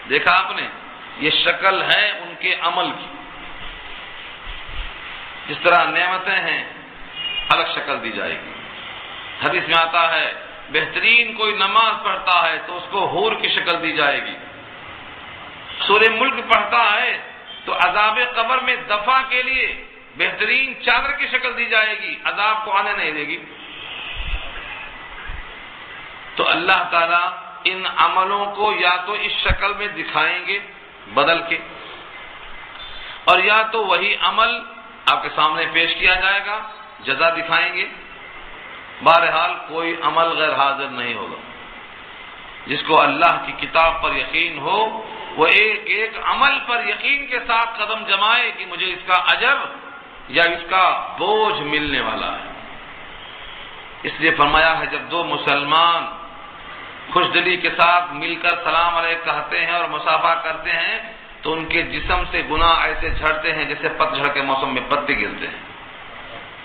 دیکھا آپ نے، یہ شکل ہے ان کے عمل کی۔ جس طرح نعمتیں ہیں الگ شکل دی جائے گی۔ حدیث میں آتا ہے بہترین کوئی نماز پڑھتا ہے تو اس کو حور کی شکل دی جائے گی، سورہ ملک پڑھتا ہے تو عذاب قبر میں دفع کے لیے بہترین چادر کی شکل دی جائے گی، عذاب کو آنے نہیں دے گی۔ تو اللہ تعالیٰ ان عملوں کو یا تو اس شکل میں دکھائیں گے بدل کے، اور یا تو وہی عمل آپ کے سامنے پیش کیا جائے گا، جزا دکھائیں گے۔ بہرحال کوئی عمل غیر حاضر نہیں ہوگا۔ جس کو اللہ کی کتاب پر یقین ہو وہ ایک ایک عمل پر یقین کے ساتھ قدم جمائے کہ مجھے اس کا اجر یا اس کا بوجھ ملنے والا ہے۔ اس لیے فرمایا ہے جب دو مسلمان خوش دلی کے ساتھ مل کر سلام علیکم کہتے ہیں اور مصافحہ کرتے ہیں تو ان کے جسم سے گناہ ایسے جھڑتے ہیں جیسے پتجھڑ کے موسم میں پتے گرتے ہیں۔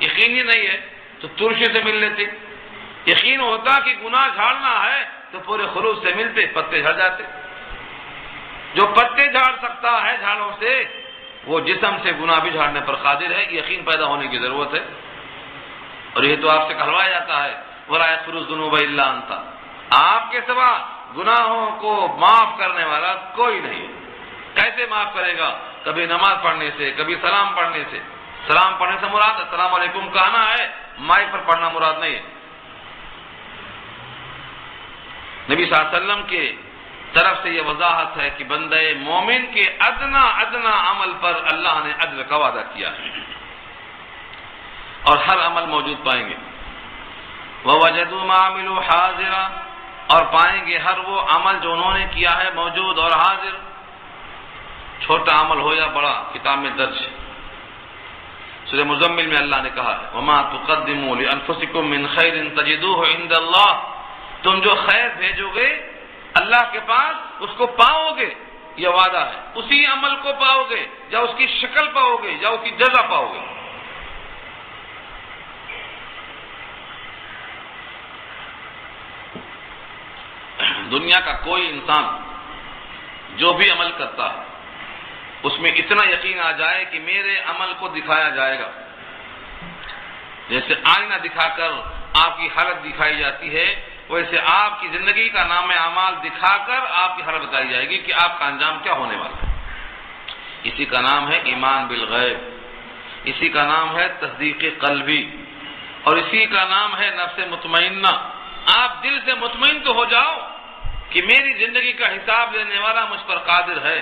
یقین ہی نہیں ہے تو ترشی سے مل لیتے، یقین ہوتا کہ گناہ جھاڑنا ہے تو پورے خروج سے ملتے، پتے جھڑ جاتے۔ جو پتے جھاڑ سکتا ہے جھاڑوں سے وہ جسم سے گناہ بھی جھاڑنے پر قادر ہے، یقین پیدا ہونے کی ضرورت ہے۔ اور یہ تو آپ سے کہلوایا جاتا ہے وَلَا يَغْفِرُ الذُّنُوبَ إِلَّا أَنْتَ، آپ کے سوا گناہوں کو معاف کرنے والا کوئی نہیں۔ کیسے معاف کرے گا؟ کبھی نماز پڑھنے سے، کبھی سلام پڑھنے سے۔ سلام پڑھنے سے مراد السلام علیکم کہنا ہے، مائک پر پڑھنا مراد نہیں ہے۔ نبی صلی اللہ علیہ وسلم کے طرف سے یہ وضاحت ہے کہ بندے مومن کے ادنا عمل پر اللہ نے اجر کا وعدہ کیا ہے اور ہر عمل موجود پائیں گے۔ وَوَجَدُوا مَا عَمِلُوا حَاضِرًا، اور پائیں گے ہر وہ عمل جو انہوں نے کیا ہے موجود اور حاضر، چھوٹا عمل ہو یا بڑا کتاب میں درج ہے۔ سورہ مزمل میں اللہ نے کہا ہے وَمَا تُقَدِّمُوا لِأَنفُسِكُم مِّن خَيْرٍ تَجِدُوهُ عِندَ اللَّهِ، تم جو خیر بھیجو گے اللہ کے پاس اس کو پاؤ گے، یہ وعدہ ہے۔ اسی عمل کو پاؤ گے یا اس کی شکل پاؤ گے یا اس کی جزا پاؤ گے۔ دنیا کا کوئی انسان جو بھی عمل کرتا ہے اس میں اتنا یقین آ جائے کہ میرے عمل کو دکھایا جائے گا، جیسے آئینہ دکھا کر آپ کی حالت دکھائی جاتی ہے ویسے آپ کی زندگی کا نام اعمال دکھا کر آپ کی حالت بتائی جائے گی کہ آپ کا انجام کیا ہونے والا ہے۔ اسی کا نام ہے ایمان بالغیب، اسی کا نام ہے تصدیق قلبی، اور اسی کا نام ہے نفس مطمئنہ۔ آپ دل سے مطمئن تو ہو جاؤ کہ میری زندگی کا حساب لینے والا مجھ پر قادر ہے۔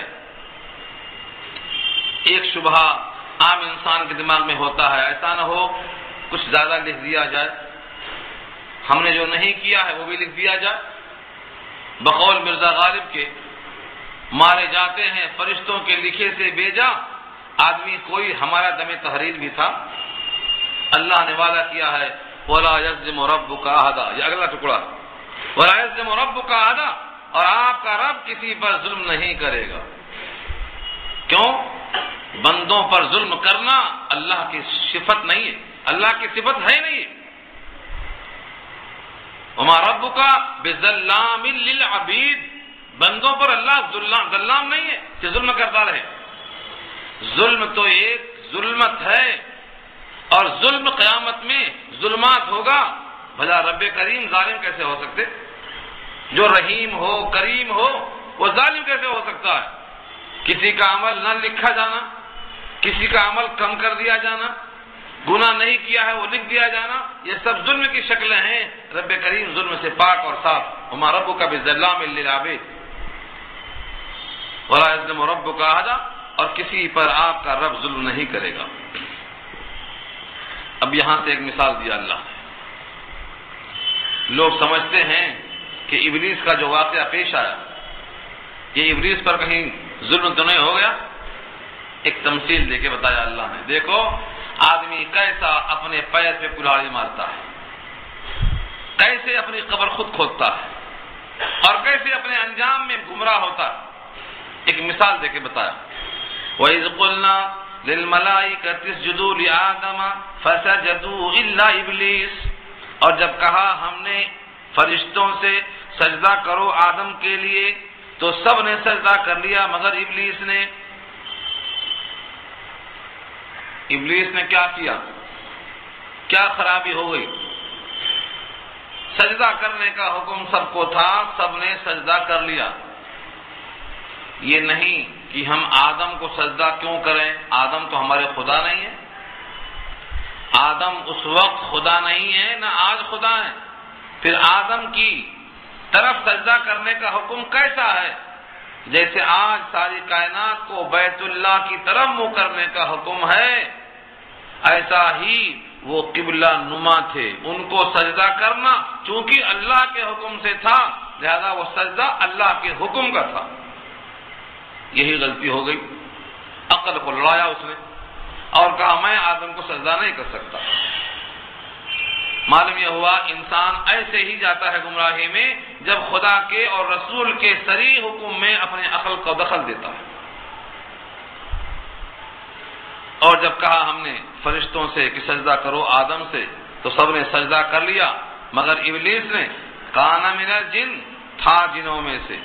ایک شبہ عام انسان کے دماغ میں ہوتا ہے، ایسا نہ ہو کچھ زیادہ لکھ دیا جائے، ہم نے جو نہیں کیا ہے وہ بھی لکھ دیا جائے۔ بقول مرزا غالب کے مارے جاتے ہیں فرشتوں کے لکھے سے بیجا، آدمی کوئی ہمارا دم تحریر بھی تھا۔ اللہ نے وعدہ کیا ہے وَلَا يَظْلِمُ رَبُّكَ أَحَدًا، یہ اگلا ٹکڑا وَلَا يَظْلِمُ رَبُّكَ أَحَدًا، اور آپ کا رب کسی پر ظلم نہیں کرے گا۔ کیوں؟ بندوں پر ظلم کرنا اللہ کی صفت نہیں ہے، اللہ کی صفت ہے نہیں۔ وَمَا رَبُّكَ بِظَلَّامٍ لِّلْعَبِيدِ، بندوں پر اللہ ظلام نہیں ہے کہ ظلم کرتا رہے۔ ظلم تو ایک ظلمت ہے، اور ظلم قیامت میں ظلمات ہوگا۔ بھلا رب کریم ظالم کیسے ہو سکتے؟ جو رحیم ہو کریم ہو وہ ظالم کیسے ہو سکتا ہے؟ کسی کا عمل نہ لکھا جانا، کسی کا عمل کم کر دیا جانا، گناہ نہیں کیا ہے وہ لکھ دیا جانا، یہ سب ظلم کی شکلیں ہیں۔ رب کریم ظلم سے پاک اور صاف۔ وَمَا رَبُّكَ بِظَلَّامٍ لِّلْعَبِيدِ وَلَا يَظْلِمُ رَبُّكَ أَحَدًا، اور کسی پر آپ کا رب ظلم نہیں کرے گا۔ اب یہاں سے ایک مثال دیا اللہ نے۔ لوگ سمجھتے ہیں کہ ابلیس کا جو واقعہ پیش آیا یہ ابلیس پر کہیں ظلم تو نہیں ہو گیا؟ ایک تمثیل دے کے بتایا اللہ نے، دیکھو آدمی کیسا اپنے پیر پہ کلاڑی مارتا ہے، کیسے اپنی قبر خود کھودتا ہے، اور کیسے اپنے انجام میں گمراہ ہوتا ہے۔ ایک مثال دے کے بتایا، وَإِذْ قُلْنَا لِلْمَلَائِكَةِ اسْجُدُوا لِآدَمَ فَسَجَدُوا إِلَّا إِبْلِيسَ، اور جب کہا ہم نے فرشتوں سے سجدہ کرو آدم کے لیے تو سب نے سجدہ کر لیا مگر ابلیس نے۔ ابلیس نے کیا کیا؟ کیا خرابی ہو گئی؟ سجدہ کرنے کا حکم سب کو تھا، سب نے سجدہ کر لیا۔ یہ نہیں کہ ہم آدم کو سجدہ کیوں کریں، آدم تو ہمارے خدا نہیں ہے، آدم اس وقت خدا نہیں ہے نہ آج خدا ہے، پھر آدم کی طرف سجدہ کرنے کا حکم کیسا ہے؟ جیسے آج ساری کائنات کو بیت اللہ کی طرف منہ کرنے کا حکم ہے، ایسا ہی وہ قبلہ نما تھے، ان کو سجدہ کرنا چونکہ اللہ کے حکم سے تھا لہذا وہ سجدہ اللہ کے حکم کا تھا۔ یہی غلطی ہو گئی، عقل کو لڑایا اس نے اور کہا میں آدم کو سجدہ نہیں کر سکتا۔ معلوم یہ ہوا انسان ایسے ہی جاتا ہے گمراہی میں جب خدا کے اور رسول کے صریح حکم میں اپنے عقل کو دخل دیتا ہے۔ اور جب کہا ہم نے فرشتوں سے کہ سجدہ کرو آدم سے تو سب نے سجدہ کر لیا مگر ابلیس نے، کانا من الجن، تھا جنوں میں سے،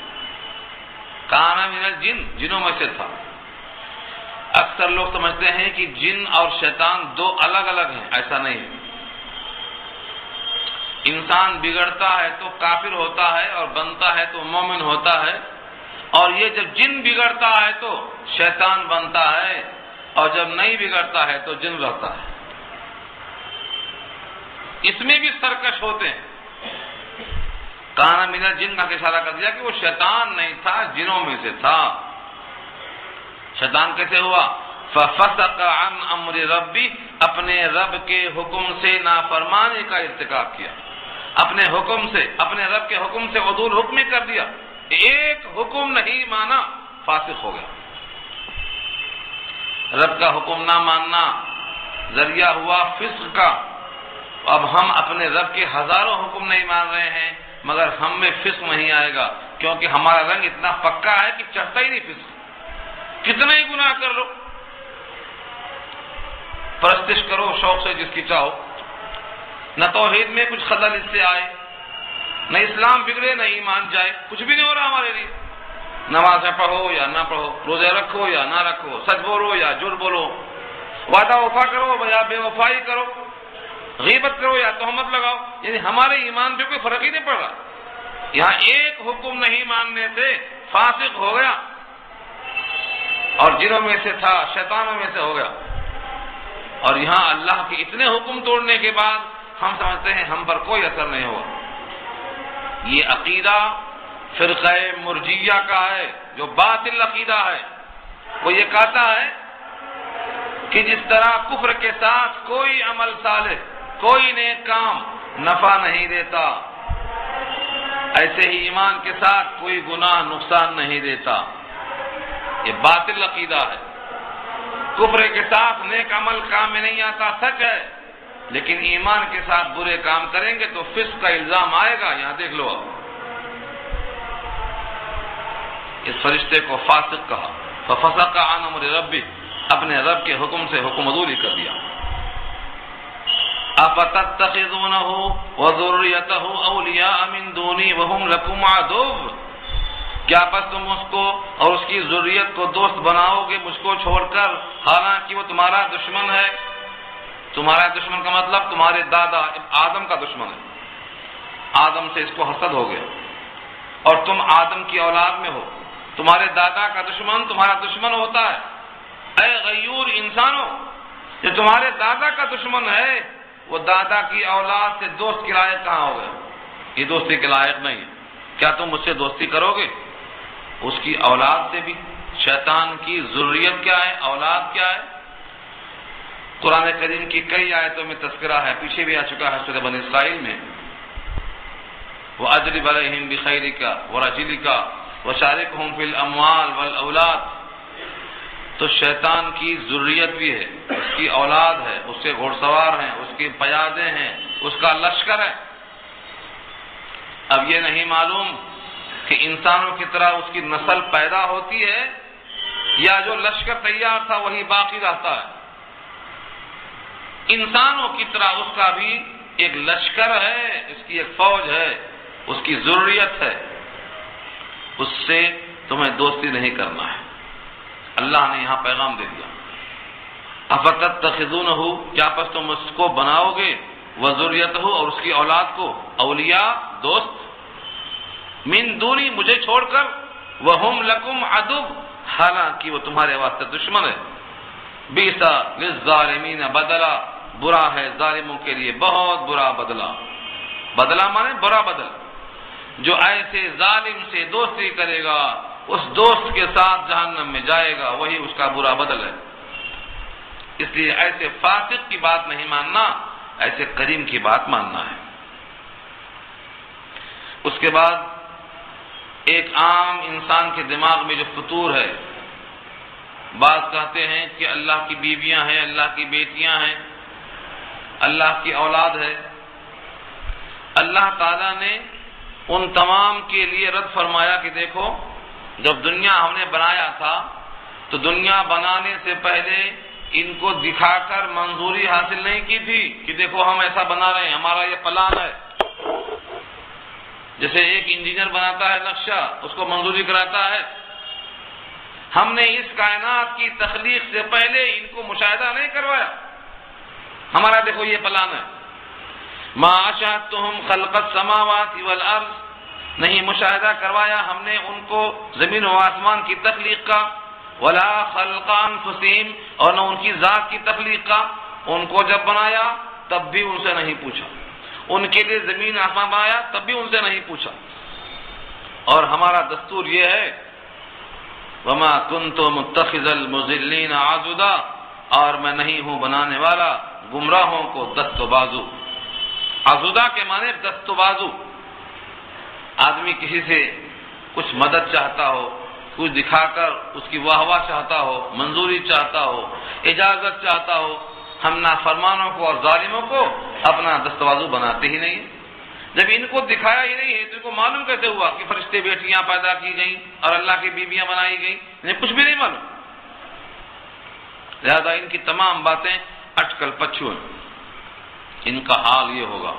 کانا من الجن، جنوں میں سے تھا۔ اکثر لوگ سمجھتے ہیں کہ جن اور شیطان دو الگ الگ ہیں، ایسا نہیں ہے۔ انسان بگڑتا ہے تو کافر ہوتا ہے اور بنتا ہے تو مومن ہوتا ہے، اور یہ جب جن بگڑتا ہے تو شیطان بنتا ہے اور جب نہیں بگڑتا ہے تو جن رہتا ہے۔ اس میں بھی سرکش ہوتے ہیں۔ کانا من الجن کا اشارہ کر دیا کہ وہ شیطان نہیں تھا، جنوں میں سے تھا۔ شیطان کیسے ہوا؟ فَفَسَقَ عَنْ أَمْرِ رَبِّهِ، اپنے رب کے حکم سے نافرمانی کا ارتکاب کیا، اپنے حکم سے، اپنے رب کے حکم سے عدول حکمی کر دیا، ایک حکم نہیں مانا، فاسق ہو گیا۔ رب کا حکم نہ ماننا ذریعہ ہوا فسق کا۔ اب ہم اپنے رب کے ہزاروں حکم نہیں مان رہے ہیں مگر ہم میں فسق نہیں آئے گا کیونکہ ہمارا رنگ اتنا پکا ہے کہ چڑھتا ہی نہیں فسق۔ کتنے ہی گناہ کر لو، پرستش کرو شوق سے جس کی چاہو، نہ توحید میں کچھ خلل اس سے آئے، نہ اسلام بگڑے نہ ایمان جائے، کچھ بھی نہیں ہو رہا ہمارے لیے۔ نمازیں پڑھو یا نہ پڑھو، روزے رکھو یا نہ رکھو، سچ بولو یا جھوٹ بولو، وعدہ وفا کرو یا بے وفائی کرو، غیبت کرو یا تہمت لگاؤ، یعنی ہمارے ایمان پہ کوئی فرق ہی نہیں پڑ رہا۔ یہاں ایک حکم نہیں ماننے سے فاسق ہو گیا، اور جنوں میں سے تھا، شیطانوں میں سے ہو گیا۔ اور یہاں اللہ کے اتنے حکم توڑنے کے بعد ہم سمجھتے ہیں ہم پر کوئی اثر نہیں ہوا۔ یہ عقیدہ فرقہ مرجیہ کا ہے جو باطل عقیدہ ہے۔ وہ یہ کہتا ہے کہ جس طرح کفر کے ساتھ کوئی عمل صالح، کوئی نیک کام نفع نہیں دیتا، ایسے ہی ایمان کے ساتھ کوئی گناہ نقصان نہیں دیتا۔ یہ باطل عقیدہ ہے۔ کفر کے ساتھ نیک عمل کام میں نہیں آتا، سچ ہے، لیکن ایمان کے ساتھ برے کام کریں گے تو فسق کا الزام آئے گا۔ یہاں دیکھ لو، اس فرشتے کو فاسق کہا، فَفَسَقَ عَنْ أَمْرِ رَبِّهِ، اپنے رب کے حکم سے حکم عدولی کر دیا۔ أَفَتَتَّخِذُونَهُ وَذُرِّيَّتَهُ أَوْلِيَاءَ مِن دُونِي وَهُمْ لَكُمْ عَدُوٌّ، کیا بس تم اس کو اور اس کی ذریت کو دوست بناؤ گے مجھ کو چھوڑ کر، حالانکہ وہ تمہارا دشمن ہے؟ تمہارا دشمن کا مطلب تمہارے دادا آدم کا دشمن ہے۔ آدم سے اس کو حسد ہو گیا اور تم آدم کی اولاد میں ہو، تمہارے دادا کا دشمن تمہارا دشمن ہوتا ہے۔ اے غیور انسانوں، جو تمہارے دادا کا دشمن ہے وہ دادا کی اولاد سے دوست کے لائق کہاں ہو گیا؟ یہ دوستی کے لائق نہیں ہے۔ کیا تم مجھ سے دوستی کرو گے؟ اس کی اولاد سے بھی۔ شیطان کی ذریت کیا ہے، اولاد کیا ہے؟ قرآن کریم کی کئی آیتوں میں تذکرہ ہے، پیچھے بھی آ چکا ہے سورہ بنی اسرائیل میں، وَأَجْلِبْ عَلَيْهِمْ بِخَيْلِكَ وَرَجِلِكَ وشارکہم فی الاموال والاولاد، تو شیطان کی ذریت بھی ہے، اس کی اولاد ہے، اس کے گھوڑ سوار ہیں، اس کے پیادے ہیں، اس کا لشکر ہے۔ اب یہ نہیں معلوم کہ انسانوں کی طرح اس کی نسل پیدا ہوتی ہے یا جو لشکر تیار تھا وہی باقی رہتا ہے۔ انسانوں کی طرح اس کا بھی ایک لشکر ہے، اس کی ایک فوج ہے، اس کی ضروریت ہے، اس سے تمہیں دوستی نہیں کرنا ہے۔ اللہ نے یہاں پیغام دے دیا، افتتخذونہ، کیا پس تم اس کو بناؤ گے، وذریتہ، اور اس کی اولاد کو، اولیاء، دوست، من دونی، مجھے چھوڑ کر، وہم لکم عدو، حالانکہ وہ تمہارے واسطے دشمن ہے، بیس للظالمین بدلا، برا ہے ظالموں کے لیے بہت برا بدلہ۔ بدلہ مانے برا بدل، جو ایسے ظالم سے دوستی کرے گا اس دوست کے ساتھ جہنم میں جائے گا، وہی اس کا برا بدل ہے۔ اس لیے ایسے فاسق کی بات نہیں ماننا، ایسے کریم کی بات ماننا ہے۔ اس کے بعد ایک عام انسان کے دماغ میں جو فطور ہے، بعض کہتے ہیں کہ اللہ کی بیویاں ہیں، اللہ کی بیٹیاں ہیں، اللہ کی اولاد ہے۔ اللہ تعالیٰ نے ان تمام کے لیے رد فرمایا کہ دیکھو، جب دنیا ہم نے بنایا تھا تو دنیا بنانے سے پہلے ان کو دکھا کر منظوری حاصل نہیں کی تھی کہ دیکھو ہم ایسا بنا رہے ہیں، ہمارا یہ پلان ہے۔ جیسے ایک انجینئر بناتا ہے نقشہ، اس کو منظوری کراتا ہے۔ ہم نے اس کائنات کی تخلیق سے پہلے ان کو مشاہدہ نہیں کروایا، ہمارا دیکھو یہ پلان ہے۔ ما اشہدتہم خلق السماوات والارض، نہیں مشاہدہ کروایا ہم نے ان کو زمین و آسمان کی تخلیق کا، ولا خلق انفسہم، اور نہ ان کی ذات کی تخلیق کا۔ ان کو جب بنایا تب بھی ان سے نہیں پوچھا، ان کے لیے زمین آسمان بنایا تب بھی ان سے نہیں پوچھا۔ اور ہمارا دستور یہ ہے، وما كنت متخذ المضلین عضدا، اور میں نہیں ہوں بنانے والا گمراہوں کو دست و بازو۔ عضدا کے معنی دست و بازو۔ آدمی کسی سے کچھ مدد چاہتا ہو، کچھ دکھا کر اس کی واہ واہ چاہتا ہو، منظوری چاہتا ہو، اجازت چاہتا ہو، ہم نافرمانوں کو اور ظالموں کو اپنا دستبازو بناتے ہی نہیں۔ جب ان کو دکھایا ہی نہیں ہے تو ان کو معلوم کیسے ہوا کہ فرشتے بیٹیاں پیدا کی گئیں اور اللہ کی بیویاں بنائی گئیں؟ انہیں کچھ بھی نہیں معلوم۔ لہذا ان کی تمام باتیں اٹکل پچھو ہیں۔ ان کا حال یہ ہوگا،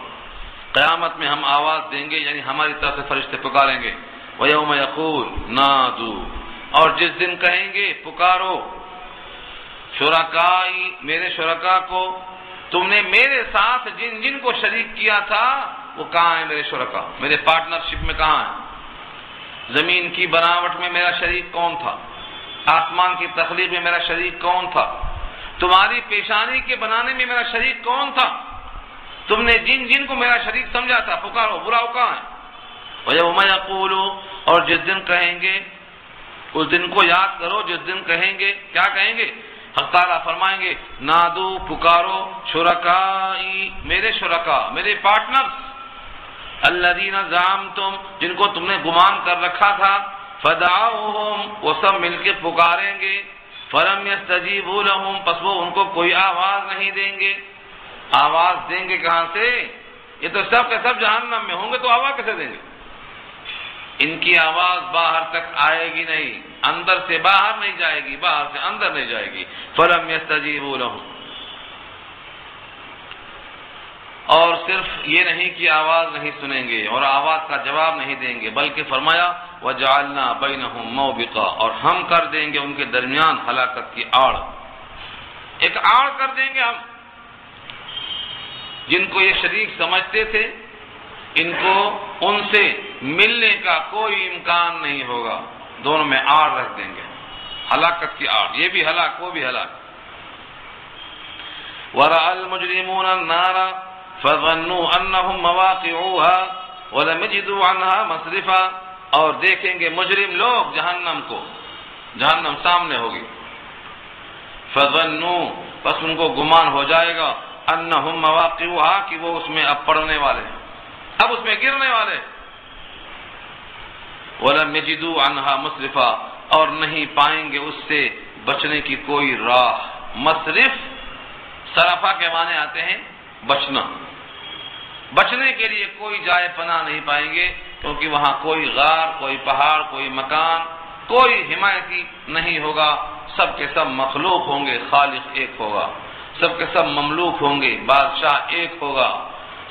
قیامت میں ہم آواز دیں گے، یعنی ہماری طرف سے فرشتے پکاریں گے، وَيَوْمَ يَقُولُ نَادُوا، اور جس دن کہیں گے پکارو، شرکائی، میرے شرکا کو، تم نے میرے ساتھ جن جن کو شریک کیا تھا وہ کہاں ہیں میرے شرکا، میرے پارٹنرشپ میں کہاں ہیں؟ زمین کی بناوٹ میں میرا شریک کون تھا؟ آسمان کی تخلیق میں میرا شریک کون تھا؟ تمہاری پیشانی کے بنانے میں میرا شریک کون تھا؟ تم نے جن جن کو میرا شریک سمجھا تھا پکارو، بلاؤ کہاں ہے؟ وَيَوْمَ يَقُولُ، اور جس دن کہیں گے، اس دن کو یاد کرو جس دن کہیں گے، کیا کہیں گے؟ حق تعالیٰ فرمائیں گے، نادو، پکارو، شرکائی، میرے شرکا، میرے پارٹنرز، الذین زعمتم، جن کو تم نے گمان کر رکھا تھا، فدعوہم، وہ سب مل کے پکاریں گے، فلم یستجیبوا لہم، پس وہ ان کو کوئی آواز نہیں دیں گے۔ آواز دیں گے کہاں سے؟ یہ تو سب کے سب جہنم میں ہوں گے تو آواز کیسے دیں گے؟ ان کی آواز باہر تک آئے گی نہیں، اندر سے باہر نہیں جائے گی، باہر سے اندر نہیں جائے گی۔ فلم یستجیبوا لہم، اور صرف یہ نہیں کہ آواز نہیں سنیں گے اور آواز کا جواب نہیں دیں گے، بلکہ فرمایا وَجَعَلْنَا بَيْنَهُمْ مَوْبِقًا، اور ہم کر دیں گے ان کے درمیان ہلاکت کی آڑ، ایک آڑ کر دیں گے ہم۔ جن کو یہ شریک سمجھتے تھے ان کو ان سے ملنے کا کوئی امکان نہیں ہوگا، دونوں میں آڑ رکھ دیں گے، ہلاکت کی آڑ، یہ بھی ہلاک وہ بھی ہلاک۔ وَرَأَى الْمُجْرِمُونَ النَّارَ فَظَنُّوا أَنَّهُمْ مَوَاقِعُوهَا وَلَمْ يَجِدُوا عَنْهَا مَصْرِفًا، اور دیکھیں گے مجرم لوگ جہنم کو، جہنم سامنے ہوگی، فَظَنُّوا، بس ان کو گمان ہو جائے گا، انہم مواقعها، کہ وہ اس میں اب پڑنے والے ہیں، اب اس میں گرنے والے ہیں۔ وَلَمْ يَجِدُوا عَنْهَا مَصْرِفًا، اور نہیں پائیں گے اس سے بچنے کی کوئی راہ۔ مصرف صرفہ کے معنی آتے ہیں بچنا، بچنے کے لیے کوئی جائے پناہ نہیں پائیں گے، کیونکہ وہاں کوئی غار، کوئی پہاڑ، کوئی مکان، کوئی حمایتی نہیں ہوگا۔ سب کے سب مخلوق ہوں گے، خالق ایک ہوگا، سب کے سب مملوک ہوں گے، بادشاہ ایک ہوگا،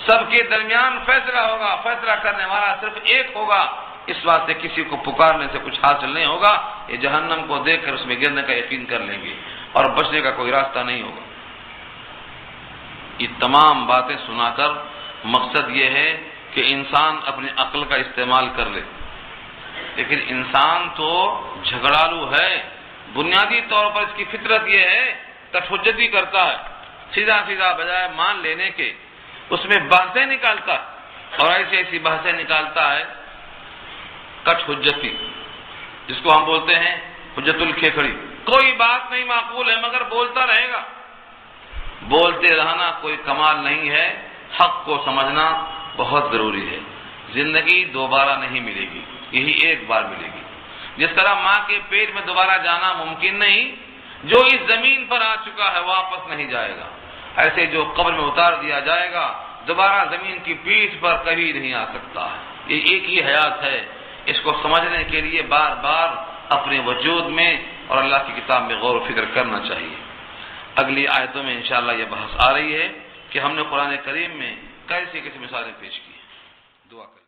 سب کے درمیان فیصلہ ہوگا، فیصلہ کرنے والا صرف ایک ہوگا۔ اس واسطے کسی کو پکارنے سے کچھ حاصل نہیں ہوگا، یہ جہنم کو دیکھ کر اس میں گرنے کا یقین کر لیں گے اور بچنے کا کوئی راستہ نہیں ہوگا۔ یہ تمام باتیں سنا کر مقصد یہ ہے کہ انسان اپنی عقل کا استعمال کر لے، لیکن انسان تو جھگڑالو ہے، بنیادی طور پر اس کی فطرت یہ ہے کٹ حجتی کرتا ہے، سیدھا سیدھا بجائے مان لینے کے اس میں بحثیں نکالتا ہے، اور ایسی ایسی بحثیں نکالتا ہے کٹ حجتی، جس کو ہم بولتے ہیں حجت الکھیکھڑی۔ کوئی بات نہیں معقول ہے مگر بولتا رہے گا، بولتے رہنا کوئی کمال نہیں ہے، حق کو سمجھنا بہت ضروری ہے۔ زندگی دوبارہ نہیں ملے گی، یہی ایک بار ملے گی۔ جس طرح ماں کے پیٹ میں دوبارہ جانا ممکن نہیں، جو اس زمین پر آ چکا ہے واپس نہیں جائے گا، ایسے جو قبر میں اتار دیا جائے گا دوبارہ زمین کی پیٹھ پر کبھی نہیں آ سکتا ہے۔ یہ ایک ہی حیات ہے، اس کو سمجھنے کے لیے بار بار اپنے وجود میں اور اللہ کی کتاب میں غور و فکر کرنا چاہیے۔ اگلی آیتوں میں انشاءاللہ یہ بحث آ رہی ہے کہ ہم نے قرآن کریم میں کیسی کیسی مثالیں پیش کی ہیں۔ دعا کریں۔